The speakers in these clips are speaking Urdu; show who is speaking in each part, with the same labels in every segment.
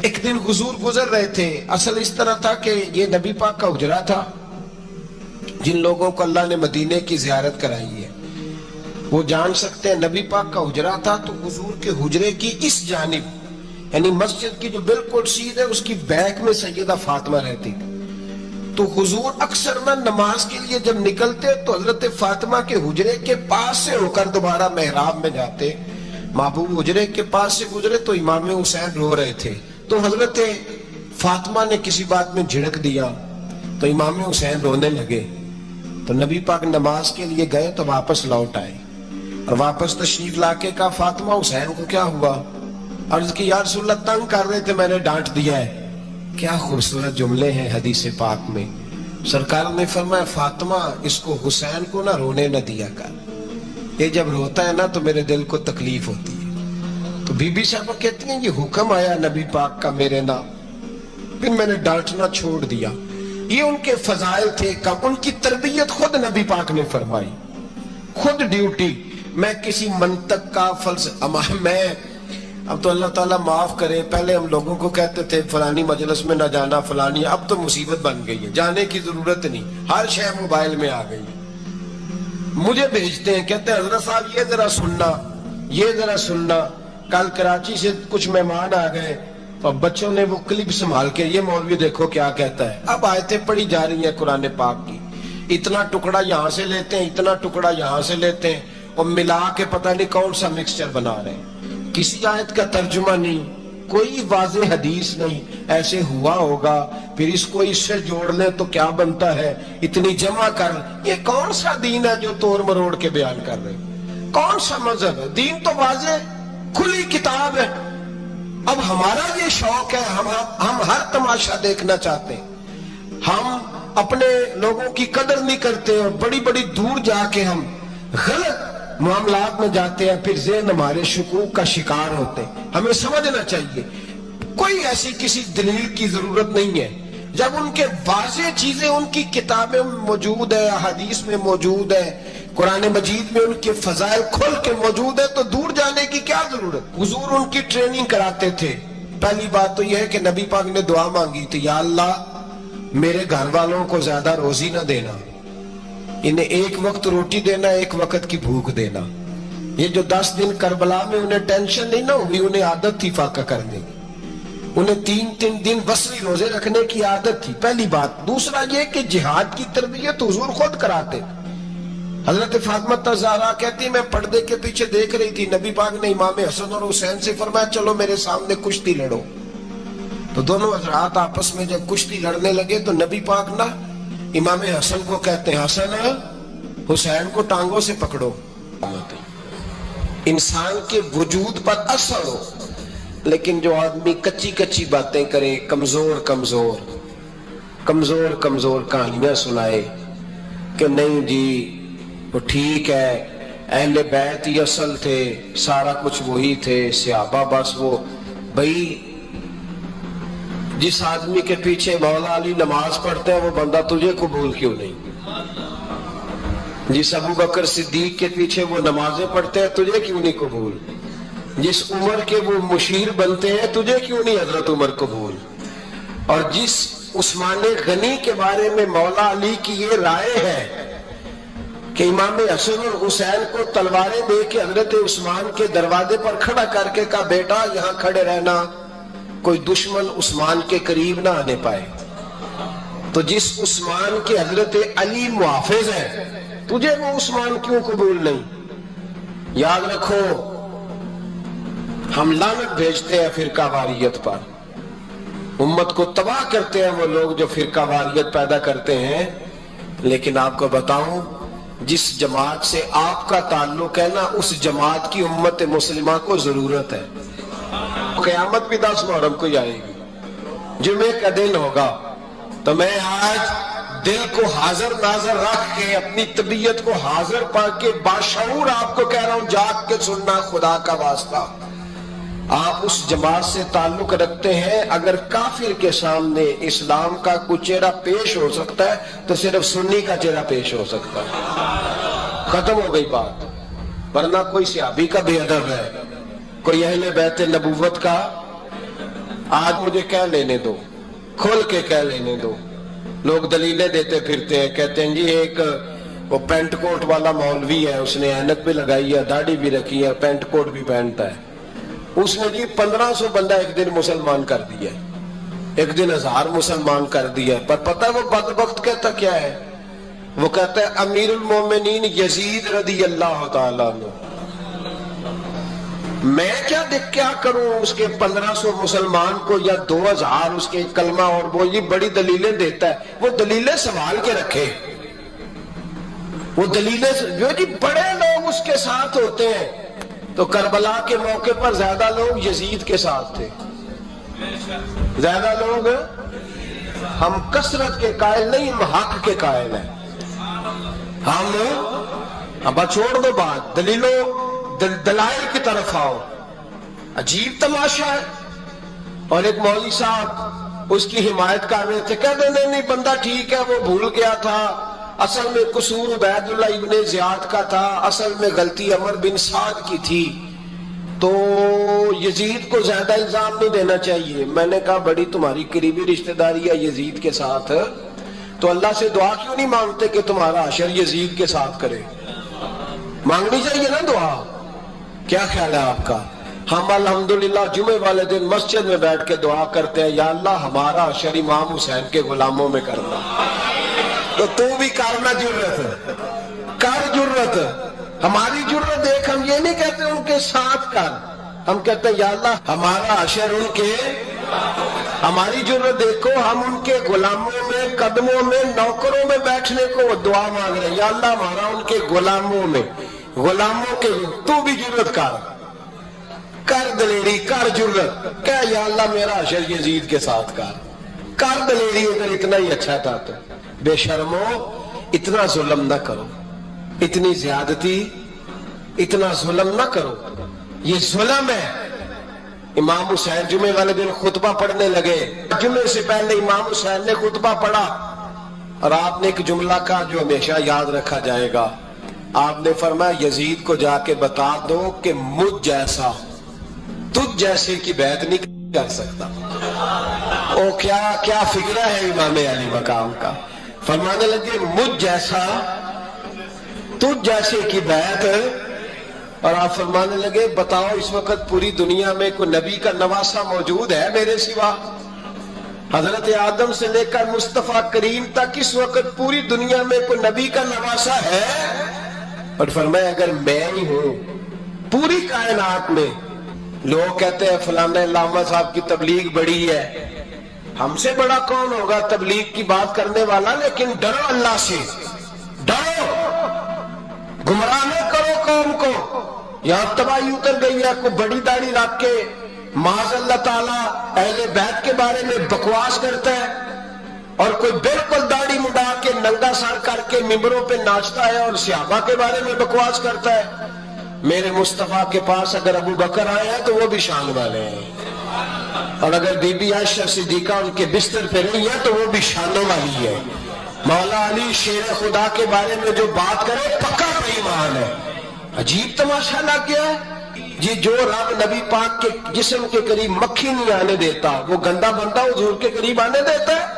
Speaker 1: ایک دن حضور گزر رہے تھے. اصل اس طرح تھا کہ یہ نبی پاک کا حجرہ تھا. جن لوگوں کو اللہ نے مدینے کی زیارت کرائی ہے وہ جان سکتے ہیں نبی پاک کا حجرہ تھا. تو حضور کے حجرے کی اس جانب یعنی مسجد کی جو بالکل سیدھ ہے اس کی بیک میں سیدہ فاطمہ رہتی تھی. تو حضور اکثر نہ نماز کے لیے جب نکلتے تو حضرت فاطمہ کے حجرے کے پاس سے ہو کر دوبارہ محراب میں جاتے. محبوب حجرے کے پاس سے گزرے تو امام حسین رو رہے تھے. تو حضرت فاطمہ نے کسی بات میں جھڑک دیا تو امام حسین رونے لگے. تو نبی پاک نماز کے لیے گئے تو واپس لوٹ آئے اور واپس تشریف لا کے کہا فاطمہ حسین کو کیا ہوا؟ عرض کی یا رسول اللہ تنگ کر رہے تھے میں نے ڈانٹ دیا ہے. کیا خوبصورت جملے ہیں حدیث پاک میں. سرکار نے فرمایا فاطمہ اس کو حسین کو نہ رونے نہ دیا کر, یہ جب روتا ہے نا تو میرے دل کو تکلیف ہوتی ہے. تو بی بی صاحبہ کہتی ہیں یہ حکم آیا نبی پاک کا میرے نا, پھر میں نے ڈانٹنا چھوڑ دیا. یہ ان کے فضائل تھے, ان کی تربیت خود نبی پاک نے فرمائی, خود ڈیوٹی. میں کسی منطق کا میں اب تو اللہ تعالیٰ معاف کرے, پہلے ہم لوگوں کو کہتے تھے فلانی مجلس میں نہ جانا فلانی, اب تو مصیبت بن گئی ہے, جانے کی ضرورت نہیں, ہر شے موبائل میں آ گئی. مجھے بھیجتے ہیں کہتے ہیں حضرت صاحب یہ ذرا سننا یہ ذرا سننا. کل کراچی سے کچھ مہمان آ گئے اور بچوں نے وہ کلپ سنبھال کے یہ مولوی دیکھو کیا کہتا ہے. اب آیتیں پڑھی جا رہی ہیں قرآن پاک کی, اتنا ٹکڑا یہاں سے لیتے ہیں اتنا ٹکڑا یہاں سے لیتے ہیں اور ملا کے پتہ نہیں کون سا مکسچر بنا رہے ہیں. کسی آیت کا ترجمہ نہیں, کوئی واضح حدیث نہیں. ایسے ہوا ہوگا پھر اس کو اس سے جوڑ لیں تو کیا بنتا ہے, اتنی جمع کر. یہ کون سا دین ہے جو توڑ مروڑ کے بیان کر رہے ہیں؟ کون سا مذہب ہے؟ دین تو واضح کھلی کتاب ہے. اب ہمارا یہ شوق ہے, ہم ہر تماشا دیکھنا چاہتے ہیں. ہم اپنے لوگوں کی قدر نہیں کرتے اور بڑی بڑی دور جا کے ہم غلط معاملات میں جاتے ہیں, پھر ذہن ہمارے شکوک کا شکار ہوتے ہیں. ہمیں سمجھنا چاہیے کوئی ایسی کسی دلیل کی ضرورت نہیں ہے. جب ان کے واضح چیزیں ان کی کتابیں موجود ہے, حدیث میں موجود ہے, قرآن مجید میں ان کے فضائل کھل کے موجود ہے, تو دور جانے کی کیا ضرورت. حضور ان کی ٹریننگ کراتے تھے. پہلی بات تو یہ ہے کہ نبی پاک نے دعا مانگی تھی, یا اللہ میرے گھر والوں کو زیادہ روزی نہ دینا, انہیں ایک وقت روٹی دینا, ایک وقت کی بھوک دینا. یہ جو 10 دن کربلا میں انہیں ٹینشن نہیں نہ ہوئی, انہیں عادت تھی فاقہ کرنے کی, انہیں 3 دن وسری روزے رکھنے کی عادت تھی. پہلی بات. دوسرا یہ کہ جہاد کی تربیت حضور خود کراتے. حضرت فاطمہ زہرا کہتی میں پردے کے پیچھے دیکھ رہی تھی, نبی پاک نے امام حسن اور حسین سے فرمایا چلو میرے سامنے کشتی لڑو. تو دونوں حضرات آپس میں جب کشتی لڑنے لگے تو نبی پاک نہ امام حسن کو کہتے ہیں حسن حسین کو ٹانگوں سے پکڑو. انسان کے وجود پر اثر ہو, لیکن جو آدمی کچی کچی باتیں کرے, کمزور کمزور کہانیاں سنائے کہ نہیں جی وہ ٹھیک ہے, اہل بیت ہی اصل تھے, سارا کچھ وہی تھے, صحابہ بس وہ. بھائی جس آدمی کے پیچھے مولا علی نماز پڑھتے ہیں وہ بندہ تجھے قبول کیوں نہیں؟ جس ابو بکر صدیق کے پیچھے وہ نمازیں پڑھتے ہیں تجھے کیوں نہیں قبول؟ جس عمر کے وہ مشیر بنتے ہیں تجھے کیوں نہیں حضرت عمر قبول؟ اور جس عثمان غنی کے بارے میں مولا علی کی یہ رائے ہے کہ امام حسن اور حسین کو تلواریں دے کے حضرت عثمان کے دروازے پر کھڑا کر کے کہا بیٹا یہاں کھڑے رہنا, کوئی دشمن عثمان کے قریب نہ آنے پائے. تو جس عثمان کے حضرت علی محافظ ہیں تجھے وہ عثمان کیوں قبول نہیں؟ یاد رکھو ہم لعنت بھیجتے ہیں فرقہ واریت پر, امت کو تباہ کرتے ہیں وہ لوگ جو فرقہ واریت پیدا کرتے ہیں. لیکن آپ کو بتاؤں جس جماعت سے آپ کا تعلق ہے نا اس جماعت کی امت مسلمہ کو ضرورت ہے. قیامت بھی 10 محرم کو آئے گی, جمعے کا دن ہوگا, تو میں آج دل کو حاضر ناظر رکھ کے اپنی طبیعت کو حاضر پا کے باشعور آپ کو کہہ رہا ہوں جاگ کے سننا خدا کا واسطہ. آپ اس جماعت سے تعلق رکھتے ہیں, اگر کافر کے سامنے اسلام کا کوئی چہرہ پیش ہو سکتا ہے تو صرف سنی کا چہرہ پیش ہو سکتا ہے. ختم ہو گئی بات. ورنہ کوئی صحابی کا بے ادب ہے, کوئی اہل بیت نبوت کا آج مجھے کہہ لینے دو، کھول کے کہہ لینے دو۔ لوگ دلیلیں دیتے پھرتے ہیں، کہتے ہیں جی ایک وہ پینٹ کوٹ والا مولوی ہے، اس نے اینک بھی لگائی ہے، داڑھی بھی رکھی ہے، پینٹ کوٹ بھی پہنتا ہے، اس نے جی 1500 بندہ ایک دن مسلمان کر دیا ہے، ایک دن 1000 مسلمان کر دیا ہے۔ پر پتہ ہے وہ بدبخت کہتا کیا ہے؟ وہ کہتا ہے امیر المومنین یزید رضی اللہ تعالیٰ عنہ، میں کیا کروں اس کے 1500 مسلمان کو یا 2000 اس کے کلمہ، اور وہ یہ بڑی دلیلیں دیتا ہے، وہ دلیلیں سنبھال کے رکھے، وہ دلیلیں جو جی بڑے لوگ اس کے ساتھ ہوتے ہیں۔ تو کربلا کے موقع پر زیادہ لوگ یزید کے ساتھ تھے، زیادہ لوگ، ہم کثرت کے قائل نہیں، ہم حق کے قائل ہیں۔ ہم اب چھوڑ دو بات، دلیلوں دلائل کی طرف آؤ۔ عجیب تماشا ہے۔ اور ایک مولوی صاحب اس کی حمایت کر رہے تھے، کہتے نہیں بندہ ٹھیک ہے، وہ بھول گیا تھا، اصل میں قصور عبید اللہ ابن زیاد کا تھا، اصل میں غلطی عمر بن سعد کی تھی، تو یزید کو زیادہ الزام نہیں دینا چاہیے۔ میں نے کہا بڑی تمہاری قریبی رشتہ داری ہے یزید کے ساتھ، تو اللہ سے دعا کیوں نہیں مانگتے کہ تمہارا حشر یزید کے ساتھ کرے؟ مانگنی چاہیے نا دعا۔ کیا خیال ہے آپ کا؟ ہم الحمدللہ جمعے والے دن مسجد میں بیٹھ کے دعا کرتے ہیں، یا اللہ ہمارا حشر امام حسین کے غلاموں میں کرنا۔ تو بھی کرنا جرت، کر جرت، ہماری جرت دیکھ، ہم یہ نہیں کہتے ان کے ساتھ کر، ہم کہتے ہیں یا اللہ ہمارا حشر ان کے، ہماری جرت دیکھو، ہم ان کے غلاموں میں، قدموں میں، نوکروں میں بیٹھنے کو دعا مانگ رہے ہیں، یا اللہ ہمارا ان کے غلاموں میں، غلاموں کے، تو بھی جرت کر دلیری، کر جرت، کہ یا اللہ میرا حشر یزید کے ساتھ کر دلیری، اگر اتنا ہی اچھا تھا تو۔ بے شرمو، اتنا ظلم نہ کرو، اتنی زیادتی، اتنا ظلم نہ کرو، یہ ظلم ہے۔ امام حسین جمعے والے دن خطبہ پڑھنے لگے، جمعے سے پہلے امام حسین نے خطبہ پڑھا، اور آپ نے ایک جملہ کہا جو ہمیشہ یاد رکھا جائے گا۔ آپ نے فرمایا یزید کو جا کے بتا دو کہ مجھ جیسا تجھ جیسے کی بیعت نہیں کر سکتا۔ او کیا فکرہ ہے امام علی مقام کا۔ فرمانے لگے مجھ جیسا تجھ جیسے کی بیعت، اور آپ فرمانے لگے بتاؤ اس وقت پوری دنیا میں کوئی نبی کا نواسہ موجود ہے میرے سوا؟ حضرت آدم سے لے کر مصطفیٰ کریم تک اس وقت پوری دنیا میں کوئی نبی کا نواسہ ہے؟ اور فرمایا اگر میں ہی ہوں پوری کائنات میں، لوگ کہتے ہیں فلانا علامہ صاحب کی تبلیغ بڑی ہے، ہم سے بڑا کون ہوگا تبلیغ کی بات کرنے والا؟ لیکن ڈرو اللہ سے، ڈرو، گمراہ نہ کرو قوم کو۔ یہاں تباہی اتر گئی ہے، کوئی بڑی داڑھی رکھ کے معاذ اللہ تعالیٰ اہل بیت کے بارے میں بکواس کرتا ہے، اور کوئی بالکل داڑھی مڈا کے ننگا سر کر کے ممبروں پہ ناچتا ہے اور صحابہ کے بارے میں بکواس کرتا ہے۔ میرے مصطفیٰ کے پاس اگر ابو بکر آئے ہیں تو وہ بھی شان والے ہیں، اور اگر بی بی عائشہ صدیقہ ان کے بستر پہ نہیں ہے تو وہ بھی شانوں والی ہے۔ مولا علی شیر خدا کے بارے میں جو بات کرے پکا ایمان ہے۔ عجیب تماشا لگ گیا ہے جی، جو رب نبی پاک کے جسم کے قریب مکھی نہیں آنے دیتا، وہ گندا بندہ حضور کے قریب آنے دیتا ہے؟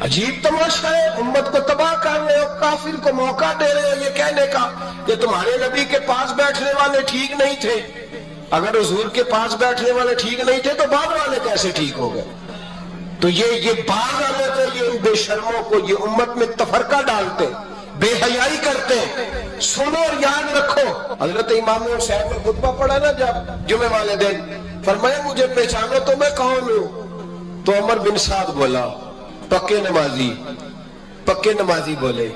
Speaker 1: عجیب تماشا ہے۔ امت کو تباہ کر رہے ہو، کافر کو موقع دے رہے ہو یہ کہنے کا کہ تمہارے نبی کے پاس بیٹھنے والے ٹھیک نہیں تھے۔ اگر حضور کے پاس بیٹھنے والے ٹھیک نہیں تھے تو بعد والے کیسے ٹھیک ہو گئے؟ تو یہ بعد والے تھے، یہ بے شرموں کو یہ امت میں تفرقہ ڈالتے، بے حیائی کرتے۔ سنو اور یاد رکھو، حضرت امام حسین نے خطبہ پڑھا نا جب جمعے والے دن، فرمایا مجھے پہچانو تو میں کون ہوں؟ تو عمر بن سعد بولا، پکے نمازی بولے۔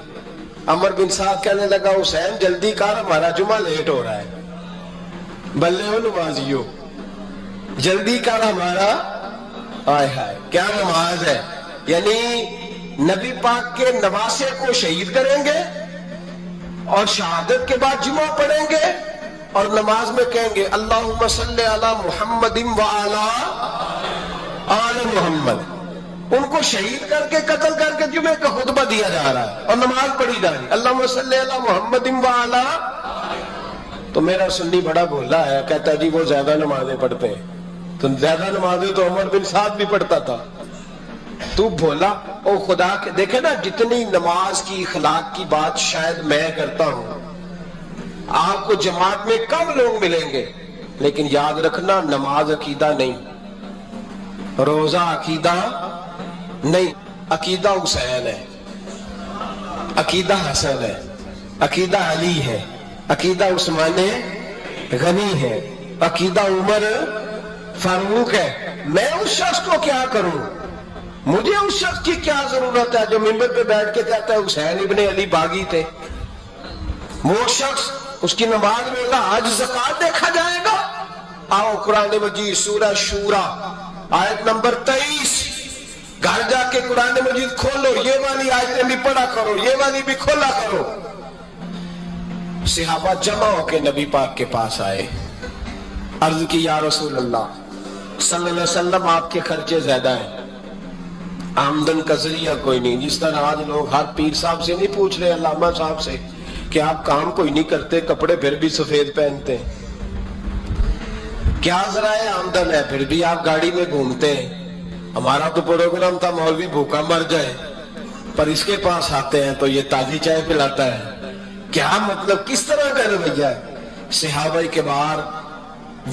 Speaker 1: عمر بن سعد کہنے لگا حسین جلدی کر، ہمارا جمعہ لیٹ ہو رہا ہے۔ بلے ہو نمازیو، جلدی کر ہمارا، آئے ہائے کیا نماز ہے! یعنی نبی پاک کے نواسے کو شہید کریں گے اور شہادت کے بعد جمعہ پڑھیں گے اور نماز میں کہیں گے اللہم صلی علی محمد وعلی آل محمد۔ ان کو شہید کر کے قتل کر کے جمعے کا خطبہ دیا جا رہا ہے اور نماز پڑھی جا رہی ہے اللہم صلی علی محمد وعلی۔ تو میرا سنی بڑا بھولا ہے، کہتا جی وہ زیادہ نمازیں پڑھتے ہیں۔ تو زیادہ نمازیں تو عمر بن سعد بھی پڑھتا تھا. تو بولا او خدا کے دیکھے نا جتنی نماز کی اخلاق کی بات شاید میں کرتا ہوں, آپ کو جماعت میں کم لوگ ملیں گے, لیکن یاد رکھنا نماز عقیدہ نہیں, روزہ عقیدہ نہیں, عقیدہ حسین ہے, عقیدہ حسن ہے, عقیدہ علی ہے, عقیدہ عثمان غنی ہے, عقیدہ عمر فاروق ہے. میں اس شخص کو کیا کروں, مجھے اس شخص کی کیا ضرورت ہے جو منبر پہ بیٹھ کے کہتا ہے حسین ابن علی باغی تھے. وہ شخص اس کی نماز میں ہوگا, آج زکوٰۃ دیکھا جائے گا. آؤ قرآن مجید سورہ شورا آیت نمبر 23, گھر جا کے قرآن مجید کھولو, یہ والی آیتیں بھی پڑھا کرو, یہ والی بھی کھولا کرو. صحابہ جمع ہو کے نبی پاک کے پاس آئے, عرض کی یا رسول اللہ صلی اللہ علیہ وسلم آپ کے خرچے زیادہ ہیں, آمدن کا ذریعہ کوئی نہیں. جس طرح آج لوگ ہر پیر صاحب سے نہیں پوچھ رہے, علامہ صاحب سے, کہ آپ کام کوئی نہیں کرتے, کپڑے پھر بھی سفید پہنتے ہیں, کیا ذرائع آمدن ہے, پھر بھی آپ گاڑی میں گھومتے ہیں. ہمارا تو پروگرام تھا مولوی بھوکا مر جائے, پر اس کے پاس آتے ہیں تو یہ تازی چائے پلاتا ہے. کیا مطلب, کس طرح کا رویہ ہے. صحابہ کے باہر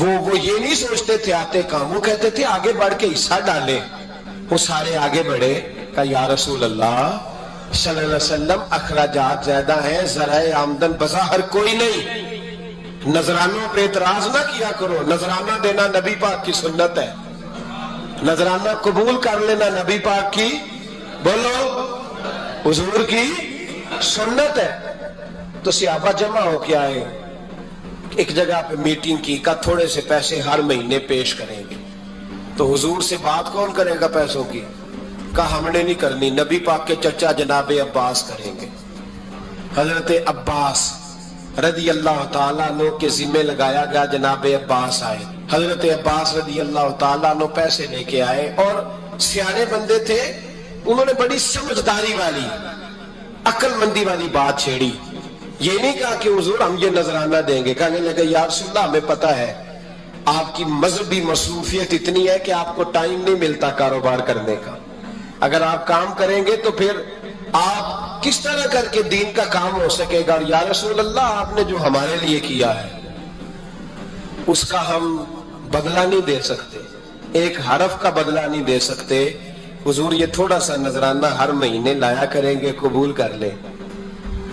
Speaker 1: وہ یہ نہیں سوچتے تھے آتے کام, وہ کہتے تھے آگے بڑھ کے حصہ ڈالے. وہ سارے آگے بڑھے, کہا یا رسول اللہ صلی اللہ علیہ وسلم اخراجات زیادہ ہیں, ذرائع آمدن بظاہر کوئی نہیں, نذرانوں پہ اعتراض نہ کیا کرو. نذرانہ دینا نبی پاک کی سنت ہے, نذرانہ قبول کر لینا نبی پاک کی, بولو, حضور کی سنت ہے. تو صحابہ جمع ہو کے آئے, ایک جگہ پہ میٹنگ کی, کا تھوڑے سے پیسے ہر مہینے پیش کریں گے. تو حضور سے بات کون کرے گا پیسوں کی, کہا ہم نے نہیں کرنی, نبی پاک کے چچا جناب عباس کریں گے. حضرت عباس رضی اللہ تعالیٰ عنہ کے ذمہ لگایا گیا, جناب عباس آئے. حضرت عباس رضی اللہ تعالیٰ عنہ پیسے لے کے آئے, اور سیانے بندے تھے, انہوں نے بڑی سمجھداری والی عقل مندی والی بات چھیڑی. یہ نہیں کہا کہ حضور ہم یہ نذرانہ دیں گے, کہنے لگے یا رسول اللہ ہمیں پتہ ہے آپ کی مذہبی مصروفیت اتنی ہے کہ آپ کو ٹائم نہیں ملتا کاروبار کرنے کا, اگر آپ کام کریں گے تو پھر آپ کس طرح کر کے دین کا کام ہو سکے گا. یا رسول اللہ آپ نے جو ہمارے لیے کیا ہے اس کا ہم بدلہ نہیں دے سکتے, ایک حرف کا بدلہ نہیں دے سکتے. حضور یہ تھوڑا سا نذرانہ ہر مہینے لایا کریں گے, قبول کر لیں.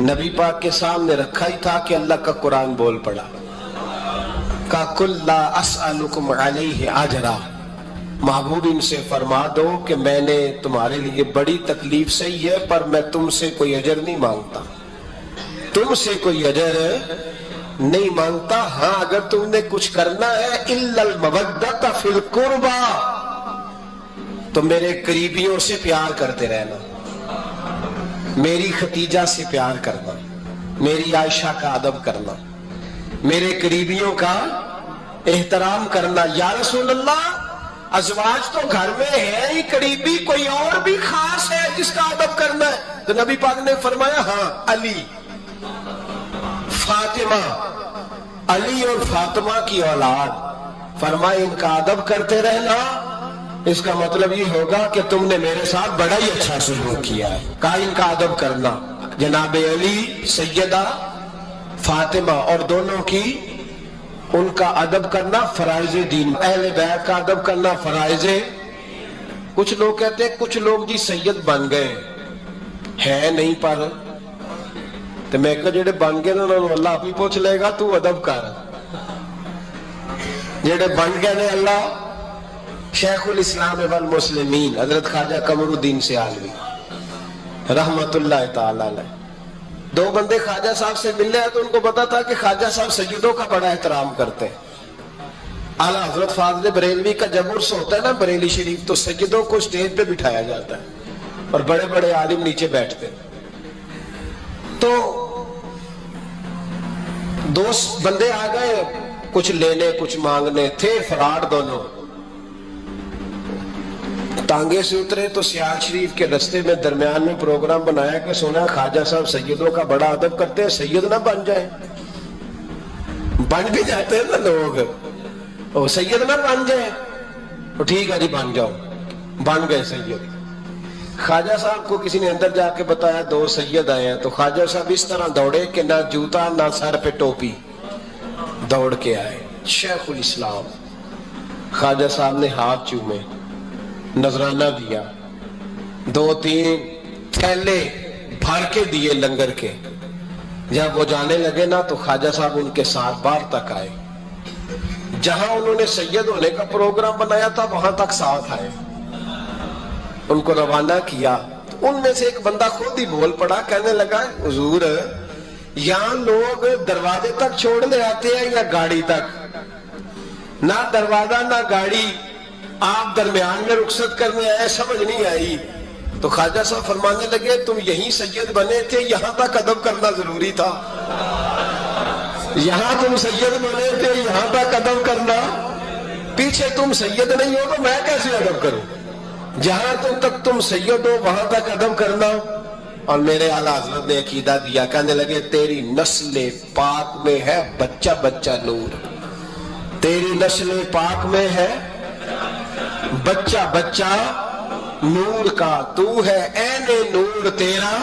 Speaker 1: نبی پاک کے سامنے رکھا ہی تھا کہ اللہ کا قرآن بول پڑا, کا کل لا اسألکم علیہ اجرا, محبوب ان سے فرما دو کہ میں نے تمہارے لیے بڑی تکلیف سہی ہے, پر میں تم سے کوئی اجر نہیں مانگتا, تم سے کوئی اجر نہیں مانگتا. ہاں اگر تم نے کچھ کرنا ہے الا المودۃ فی القربى, تو میرے قریبیوں سے پیار کرتے رہنا, میری ختیجہ سے پیار کرنا, میری عائشہ کا ادب کرنا, میرے قریبیوں کا احترام کرنا. یا رسول اللہ ازواج تو گھر میں ہے ہی قریبی, کوئی اور بھی خاص ہے جس کا ادب کرنا ہے؟ تو نبی پاک نے فرمایا ہاں علی, فاطمہ, علی اور فاطمہ کی اولاد. فرمایا ان کا ادب کرتے رہنا, اس کا مطلب یہ ہوگا کہ تم نے میرے ساتھ بڑا ہی اچھا سلوک کیا ہے. کہا ان کا ادب کرنا, جناب علی, سیدہ فاطمہ اور دونوں کی, ان کا ادب کرنا فرائض دین, اہل بیت کا ادب کرنا فرائض. کچھ لوگ کہتے ہیں کچھ لوگ جی سید بن گئے ہے نہیں, پر تو میں کہا جڑے بن گئے انہوں نے اللہ آپ ہی پوچھ لے گا, تو ادب کر. جڑے بن گئے نے اللہ, شیخ الاسلام والمسلمین حضرت خواجہ قمر الدین سیالوی رحمت اللہ تعالی علیہ, دو بندے خواجہ صاحب سے ملنے ہیں تو ان کو پتا تھا کہ خواجہ صاحب سیدوں کا بڑا احترام کرتے ہیں. اعلیٰ حضرت فاضل بریلوی کا جب عرس ہوتا ہے نا بریلی شریف, تو سیدوں کو سٹیج پہ بٹھایا جاتا ہے اور بڑے بڑے عالم نیچے بیٹھتے ہیں. تو دو بندے آ گئے, کچھ لینے کچھ مانگنے تھے, فراڈ دونوں. ٹانگے سے اترے تو سیال شریف کے رستے میں درمیان میں پروگرام بنایا کہ سونا خواجہ صاحب سیدوں کا بڑا ادب کرتے ہیں, سید نہ بن جائیں. بن بھی جاتے ہیں نا لوگ, وہ سید نہ بن جائیں. تو ٹھیک ہے جی بن جاؤ، بن گئے سید۔ خواجہ صاحب کو کسی نے اندر جا کے بتایا 2 سید آئے ہیں، تو خواجہ صاحب اس طرح دوڑے کہ نہ جوتا نہ سر پہ ٹوپی، دوڑ کے آئے۔ شیخ الاسلام خواجہ صاحب نے ہاتھ چومے، نذرانہ دیا، 2-3 تھیلے بھر کے دیے لنگر کے۔ جب وہ جانے لگے نا تو خواجہ صاحب ان کے ساتھ باہر تک آئے، جہاں انہوں نے سید ہونے کا پروگرام بنایا تھا وہاں تک ساتھ آئے، ان کو روانہ کیا۔ تو ان میں سے ایک بندہ خود ہی بول پڑا، کہنے لگا حضور یہاں لوگ دروازے تک چھوڑنے آتے ہیں یا گاڑی تک؟ نہ دروازہ نہ گاڑی، آپ درمیان میں رخصت کرنے آئے، سمجھ نہیں آئی۔ تو خواجہ صاحب فرمانے لگے تم یہیں سید بنے تھے، یہاں تک ادب کرنا ضروری تھا، یہاں تم سید بنے تھے یہاں تک ادب کرنا، پیچھے تم سید نہیں ہو تو میں کیسے ادب کروں؟ جہاں تک تم سید ہو وہاں تک ادب کرنا۔ اور میرے اعلیٰ حضرت نے عقیدہ دیا، کہنے لگے تیری نسل پاک میں ہے بچہ بچہ نور، تیری نسل پاک میں ہے بچہ بچہ نور کا، تو ہے عین نور تیرا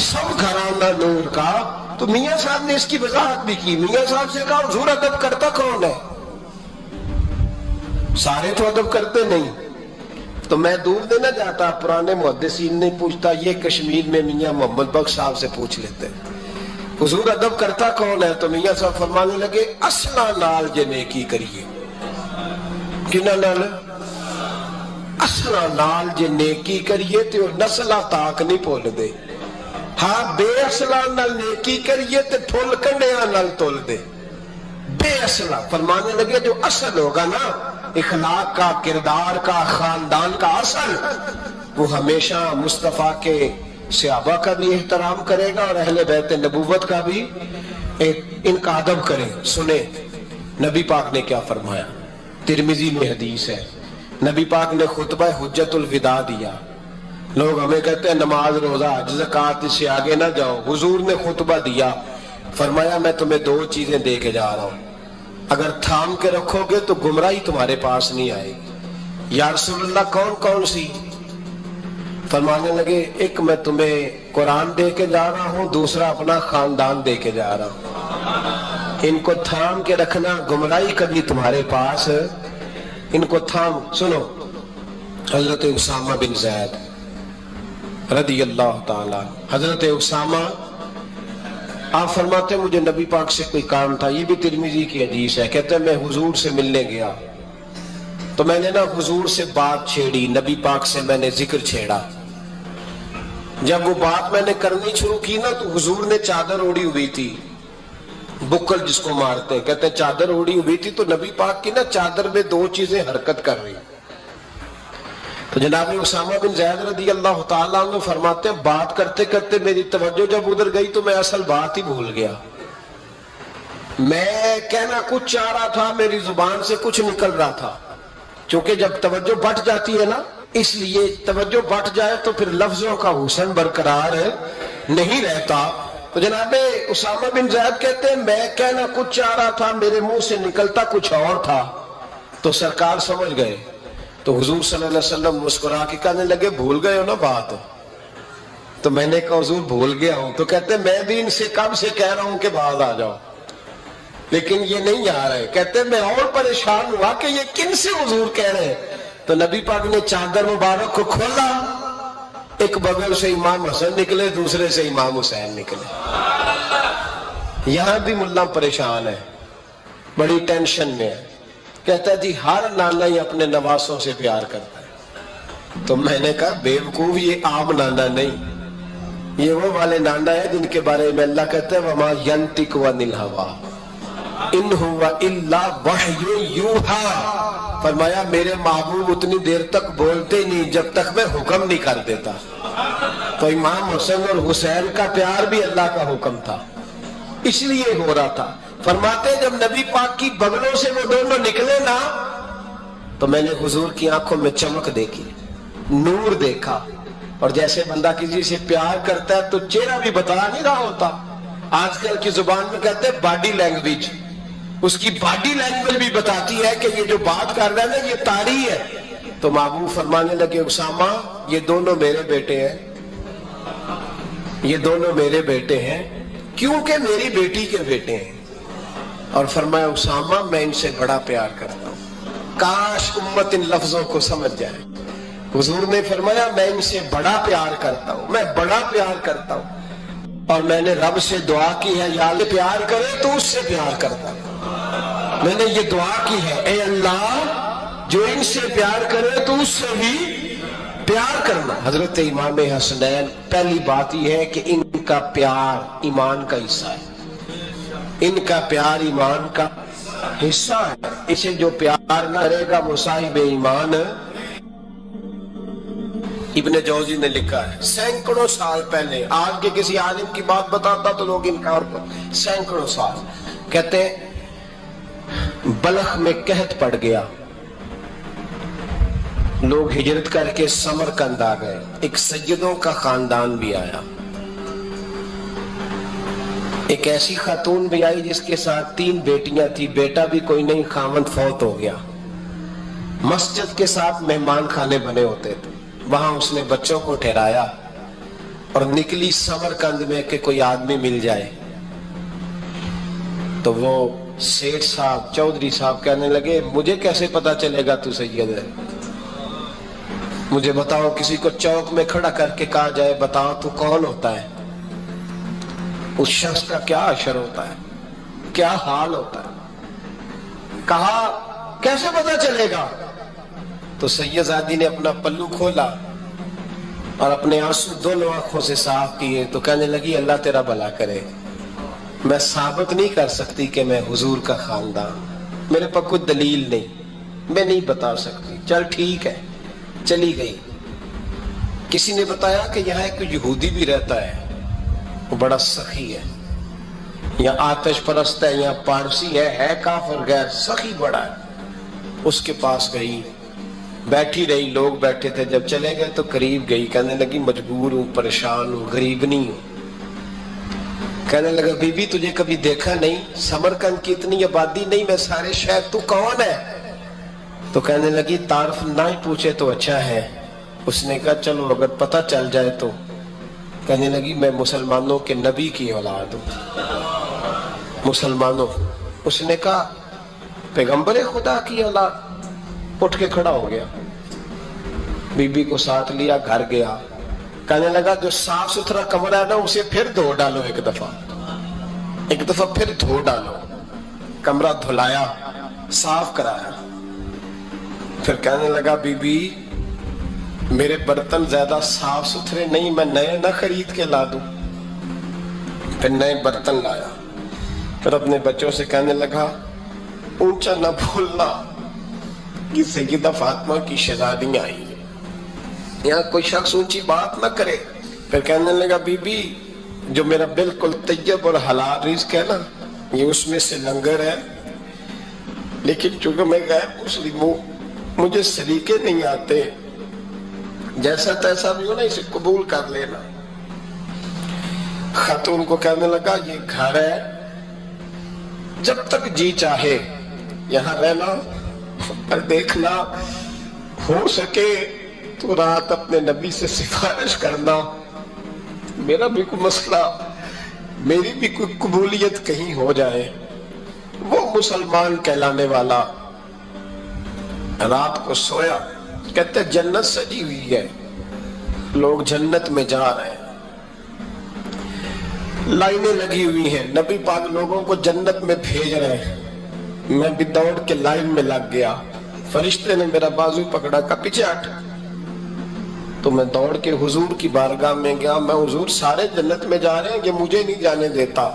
Speaker 1: سب گھرانہ نور کا۔ تو میاں صاحب نے اس کی وضاحت بھی کی، میاں صاحب سے کہا حضور ادب کرتا کون ہے؟ سارے تو ادب کرتے نہیں۔ تو میں دور دینا جاتا، پرانے محدثین نے پوچھتا، یہ کشمیر میں میاں محمد بخش صاحب سے پوچھ لیتے حضور ادب کرتا کون ہے؟ تو میاں صاحب فرمانے لگے اصلا نال جے نیکی کریے، کنہ نال؟ اصلا نال جے نیکی کریے تو نسلہ تاک نہیں پول دے، ہاں بے اصلا نال نیکی کریے تو پھول کنڈیاں نال تول دے۔ بے اصلا فرمانے لگے جو اصل ہوگا نا اخلاق کا، کردار کا، خاندان کا اصل، وہ ہمیشہ مصطفیٰ کے صحابہ کا بھی احترام کرے گا اور اہل بیت نبوت کا بھی ان کا ادب کرے۔ سنیں نبی پاک نے کیا فرمایا، ترمذی میں حدیث ہے، نبی پاک نے خطبہ حجت الوداع دیا۔ لوگ ہمیں کہتے ہیں نماز روزہ حج زکوٰۃ اس سے آگے نہ جاؤ، حضور نے خطبہ دیا، فرمایا میں تمہیں 2 چیزیں دے کے جا رہا ہوں، اگر تھام کے رکھو گے تو گمراہی تمہارے پاس نہیں آئے گی۔ یا رسول اللہ کون کون سی؟ فرمانے لگے ایک میں تمہیں قرآن دے کے جا رہا ہوں، دوسرا اپنا خاندان دے کے جا رہا ہوں، ان کو تھام کے رکھنا، گمراہی کبھی تمہارے پاس، ان کو تھام۔ سنو حضرت اسامہ بن زید رضی اللہ تعالیٰ، حضرت اسامہ آپ فرماتے ہیں مجھے نبی پاک سے کوئی کام تھا، یہ بھی ترمذی کی حدیث ہے، کہتے ہیں میں حضور سے ملنے گیا تو میں نے نا حضور سے بات چھیڑی، نبی پاک سے میں نے ذکر چھیڑا۔ جب وہ بات میں نے کرنی شروع کی نا تو حضور نے چادر اوڑی ہوئی تھی، بکل جس کو مارتے ہیں، کہتے ہیں چادر اوڑی ہوئی تھی، تو نبی پاک کی نا چادر میں 2 چیزیں حرکت کر رہی۔ تو جناب اسامہ بن زید رضی اللہ تعالیٰ عنہ فرماتے ہیں بات کرتے کرتے میری توجہ جب ادھر گئی تو میں اصل بات ہی بھول گیا، میں کہنا کچھ چاہ رہا تھا، میری زبان سے کچھ نکل رہا تھا، چونکہ جب توجہ بٹ جاتی ہے نا، اس لیے توجہ بٹ جائے تو پھر لفظوں کا حسن برقرار نہیں رہتا۔ تو جناب اسامہ بن زید کہتے ہیں میں کہنا کچھ چاہ رہا تھا، میرے منہ سے نکلتا کچھ اور تھا، تو سرکار سمجھ گئے۔ تو حضور صلی اللہ علیہ وسلم مسکرا کے کہنے لگے بھول گئے ہو نا بات؟ تو میں نے کہا حضور بھول گیا ہوں۔ تو کہتے ہیں میں بھی ان سے کب سے کہہ رہا ہوں کہ بعد آ جاؤ، لیکن یہ نہیں آ رہے۔ کہتے ہیں میں اور پریشان ہوا کہ یہ کن سے حضور کہہ رہے ہیں۔ تو نبی پاک نے چادر مبارک کو کھولا، ایک بغل سے امام حسن نکلے، دوسرے سے امام حسین نکلے۔ یہاں بھی ملا پریشان ہے، بڑی ٹینشن میں ہے، کہتا ہے جی ہر نانا ہی اپنے نواسوں سے پیار کرتا ہے۔ تو میں نے کہا بیوقوف، یہ عام نانا نہیں، یہ وہ والے نانا ہے جن کے بارے میں اللہ کہتا ہے وما ینطق عن الہویٰ ان ہوا الا وحی یوحیٰ، فرمایا میرے محبوب اتنی دیر تک بولتے نہیں جب تک میں حکم نہیں کر دیتا۔ تو امام حسن اور حسین کا پیار بھی اللہ کا حکم تھا، اس لیے ہو رہا تھا۔ فرماتے جب نبی پاک کی بغلوں سے وہ دونوں نکلے نا تو میں نے حضور کی آنکھوں میں چمک دیکھی، نور دیکھا، اور جیسے بندہ کسی سے پیار کرتا ہے تو چہرہ بھی بتا نہیں رہا ہوتا، آج کل کی زبان میں کہتے ہیں باڈی لینگویج، اس کی باڈی لینگویج بھی بتاتی ہے کہ یہ جو بات کر رہا ہے نا یہ طاری ہے. تو محبوب فرمانے لگے اسامہ یہ دونوں میرے بیٹے ہیں, یہ دونوں میرے بیٹے ہیں کیونکہ میری بیٹی کے بیٹے ہیں. اور فرمایا اسامہ میں ان سے بڑا پیار کرتا ہوں. کاش امت ان لفظوں کو سمجھ جائے. حضور نے فرمایا میں ان سے بڑا پیار کرتا ہوں, میں بڑا پیار کرتا ہوں. اور میں نے رب سے دعا کی ہے یا اللہ پیار کرے تو اس سے پیار کرتا ہوں. میں نے یہ دعا کی ہے اے اللہ جو ان سے پیار کرے تو اس سے بھی پیار کرنا. حضرت امام حسنین پہلی بات یہ ہے کہ ان کا پیار ایمان کا حصہ ہے. ان کا پیار ایمان کا حصہ ہے. اسے جو پیار نہ کرے گا وہ صاحب ایمان. ابن جوزی نے لکھا ہے سینکڑوں سال پہلے, آج کے کسی عالم کی بات بتاتا تو لوگ انکار کرتے. سینکڑوں سال کہتے ہیں بلخ میں قحط پڑ گیا, لوگ ہجرت کر کے سمرقند آ گئے. ایک سیدوں کا خاندان بھی آیا, ایک ایسی خاتون بھی آئی جس کے ساتھ 3 بیٹیاں تھی, بیٹا بھی کوئی نہیں, خاوند فوت ہو گیا. مسجد کے ساتھ مہمان خانے بنے ہوتے تھے, وہاں اس نے بچوں کو ٹھہرایا اور نکلی سمرقند میں کہ کوئی آدمی مل جائے. تو وہ سیٹھ صاحب چودھری صاحب کہنے لگے مجھے کیسے پتا چلے گا تو سید ہے, مجھے بتاؤ. کسی کو چوک میں کھڑا کر کے کہا جائے بتاؤ تو کون ہوتا ہے, اس شخص کا کیا اشر ہوتا ہے, کیا حال ہوتا ہے. کہا کیسے پتا چلے گا. تو سید زادی نے اپنا پلو کھولا اور اپنے آنسو دونوں آنکھوں سے صاف کیے. تو کہنے لگی اللہ تیرا بھلا کرے, میں ثابت نہیں کر سکتی کہ میں حضور کا خاندان, میرے پاس کوئی دلیل نہیں, میں نہیں بتا سکتی. چل ٹھیک ہے, چلی گئی. کسی نے بتایا کہ یہاں ایک یہودی بھی رہتا ہے, وہ بڑا سخی ہے, یا آتش پرست ہے, یا پارسی ہے کافر غیر, سخی بڑا ہے. اس کے پاس گئی, بیٹھی رہی, لوگ بیٹھے تھے. جب چلے گئے تو قریب گئی, کہنے لگی مجبور ہوں, پریشان ہوں, غریب نہیں ہوں. کہنے لگا بی بی تجھے کبھی دیکھا نہیں, سمرقند کی اتنی آبادی نہیں, میں سارے شہر, تو کون ہے. تو کہنے لگی تعارف نہ ہی پوچھے تو اچھا ہے. اس نے کہا چلو اگر پتہ چل جائے تو. کہنے لگی میں مسلمانوں کے نبی کی اولاد ہوں, مسلمانوں. اس نے کہا پیغمبر خدا کی اولاد. اٹھ کے کھڑا ہو گیا, بی بی کو ساتھ لیا, گھر گیا. کہنے لگا جو صاف ستھرا کمرہ ہے نا اسے پھر دھو ڈالو, ایک دفعہ پھر دھو ڈالو. کمرہ دھلایا, صاف کرایا. پھر کہنے لگا بی بی میرے برتن زیادہ صاف ستھرے نہیں, میں نئے نہ خرید کے لا دوں. پھر نئے برتن لایا. پھر اپنے بچوں سے کہنے لگا اونچا نہ بھولنا کہ سیدہ فاطمہ کی شہزادیاں آئی ہیں, یہاں کوئی شخص اونچی بات نہ کرے. پھر کہنے لگا بی بی جو میرا بالکل طیب اور حلال رزق ہے نا یہ اس میں سے لنگر ہے, لیکن چونکہ میں غیر مسلم ہوں مجھے سلیقے نہیں آتے, جیسا تیسا بھی ہو نا اسے قبول کر لینا. خاتون کو کہنے لگا یہ گھر ہے, جب تک جی چاہے یہاں رہنا, پر دیکھنا ہو سکے تو رات اپنے نبی سے سفارش کرنا, میرا بھی کوئی مسئلہ, میری بھی کوئی قبولیت کہیں ہو جائے. وہ مسلمان کہلانے والا رات کو سویا, کہتے جنت سجی ہوئی ہے, لوگ جنت میں جا رہے ہیں, لائنیں لگی ہوئی ہیں, نبی پاک لوگوں کو جنت میں بھیج رہے ہیں. میں بھی دوڑ کے لائن میں لگ گیا, فرشتے نے میرا بازو پکڑا, کا پیچھے ہٹ. تو میں دوڑ کے حضور کی بارگاہ میں گیا, میں حضور سارے جنت میں جا رہے ہیں, یہ مجھے نہیں جانے دیتا.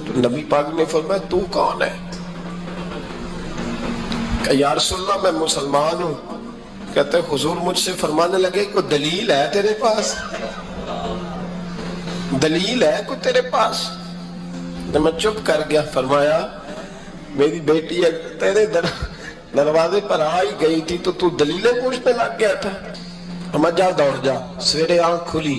Speaker 1: تو نبی پاک نے فرمایا تو کون ہے؟ کہ یا رسول اللہ میں مسلمان ہوں. کہتے حضور مجھ سے فرمانے لگے کوئی دلیل ہے تیرے پاس, دلیل ہے کوئی تیرے پاس؟ میں چپ کر گیا. فرمایا میری بیٹی تیرے دروازے پر آئی گئی تھی تو دلیلیں پوچھنے لگ گیا تھا. میں جا دوڑ جا. سویرے آنکھ کھلی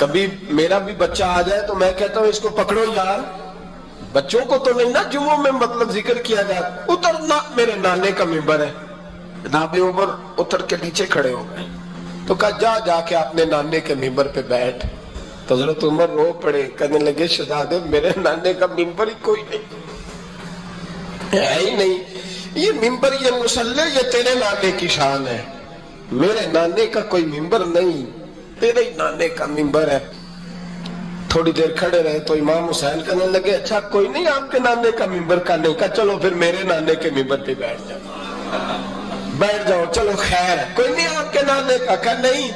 Speaker 1: کبھی میرا بھی بچہ آ جائے تو میں کہتا ہوں اس کو پکڑو یار، بچوں کو تو نہیں نا جمعوں میں مطلب ذکر کیا جائے، اترنا میرے نانے کا ممبر ہے۔ جناب عمر اتر کے نیچے کھڑے ہو گئے تو کہا جا کے اپنے نانے کے ممبر پہ بیٹھ۔ تو حضرت عمر رو پڑے، کہنے لگے شہزادے میرے نانے کا ممبر ہی کوئی نہیں ہے ہی نہیں، یہ ممبر یہ مصلی یہ تیرے نانے کی شان ہے، میرے نانے کا کوئی ممبر نہیں، تیرے ہی نانے کا ممبر ہے۔ تھوڑی دیر کھڑے رہے تو امام حسین کہنے لگے اچھا کوئی نہیں آپ کے نانے کا ممبر کا نہیں، کہا چلو پھر میرے نانے کے ممبر پہ بیٹھ جاؤ چلو خیر ہے، کوئی نہیں آپ کے نانے کا، کہا نہیں،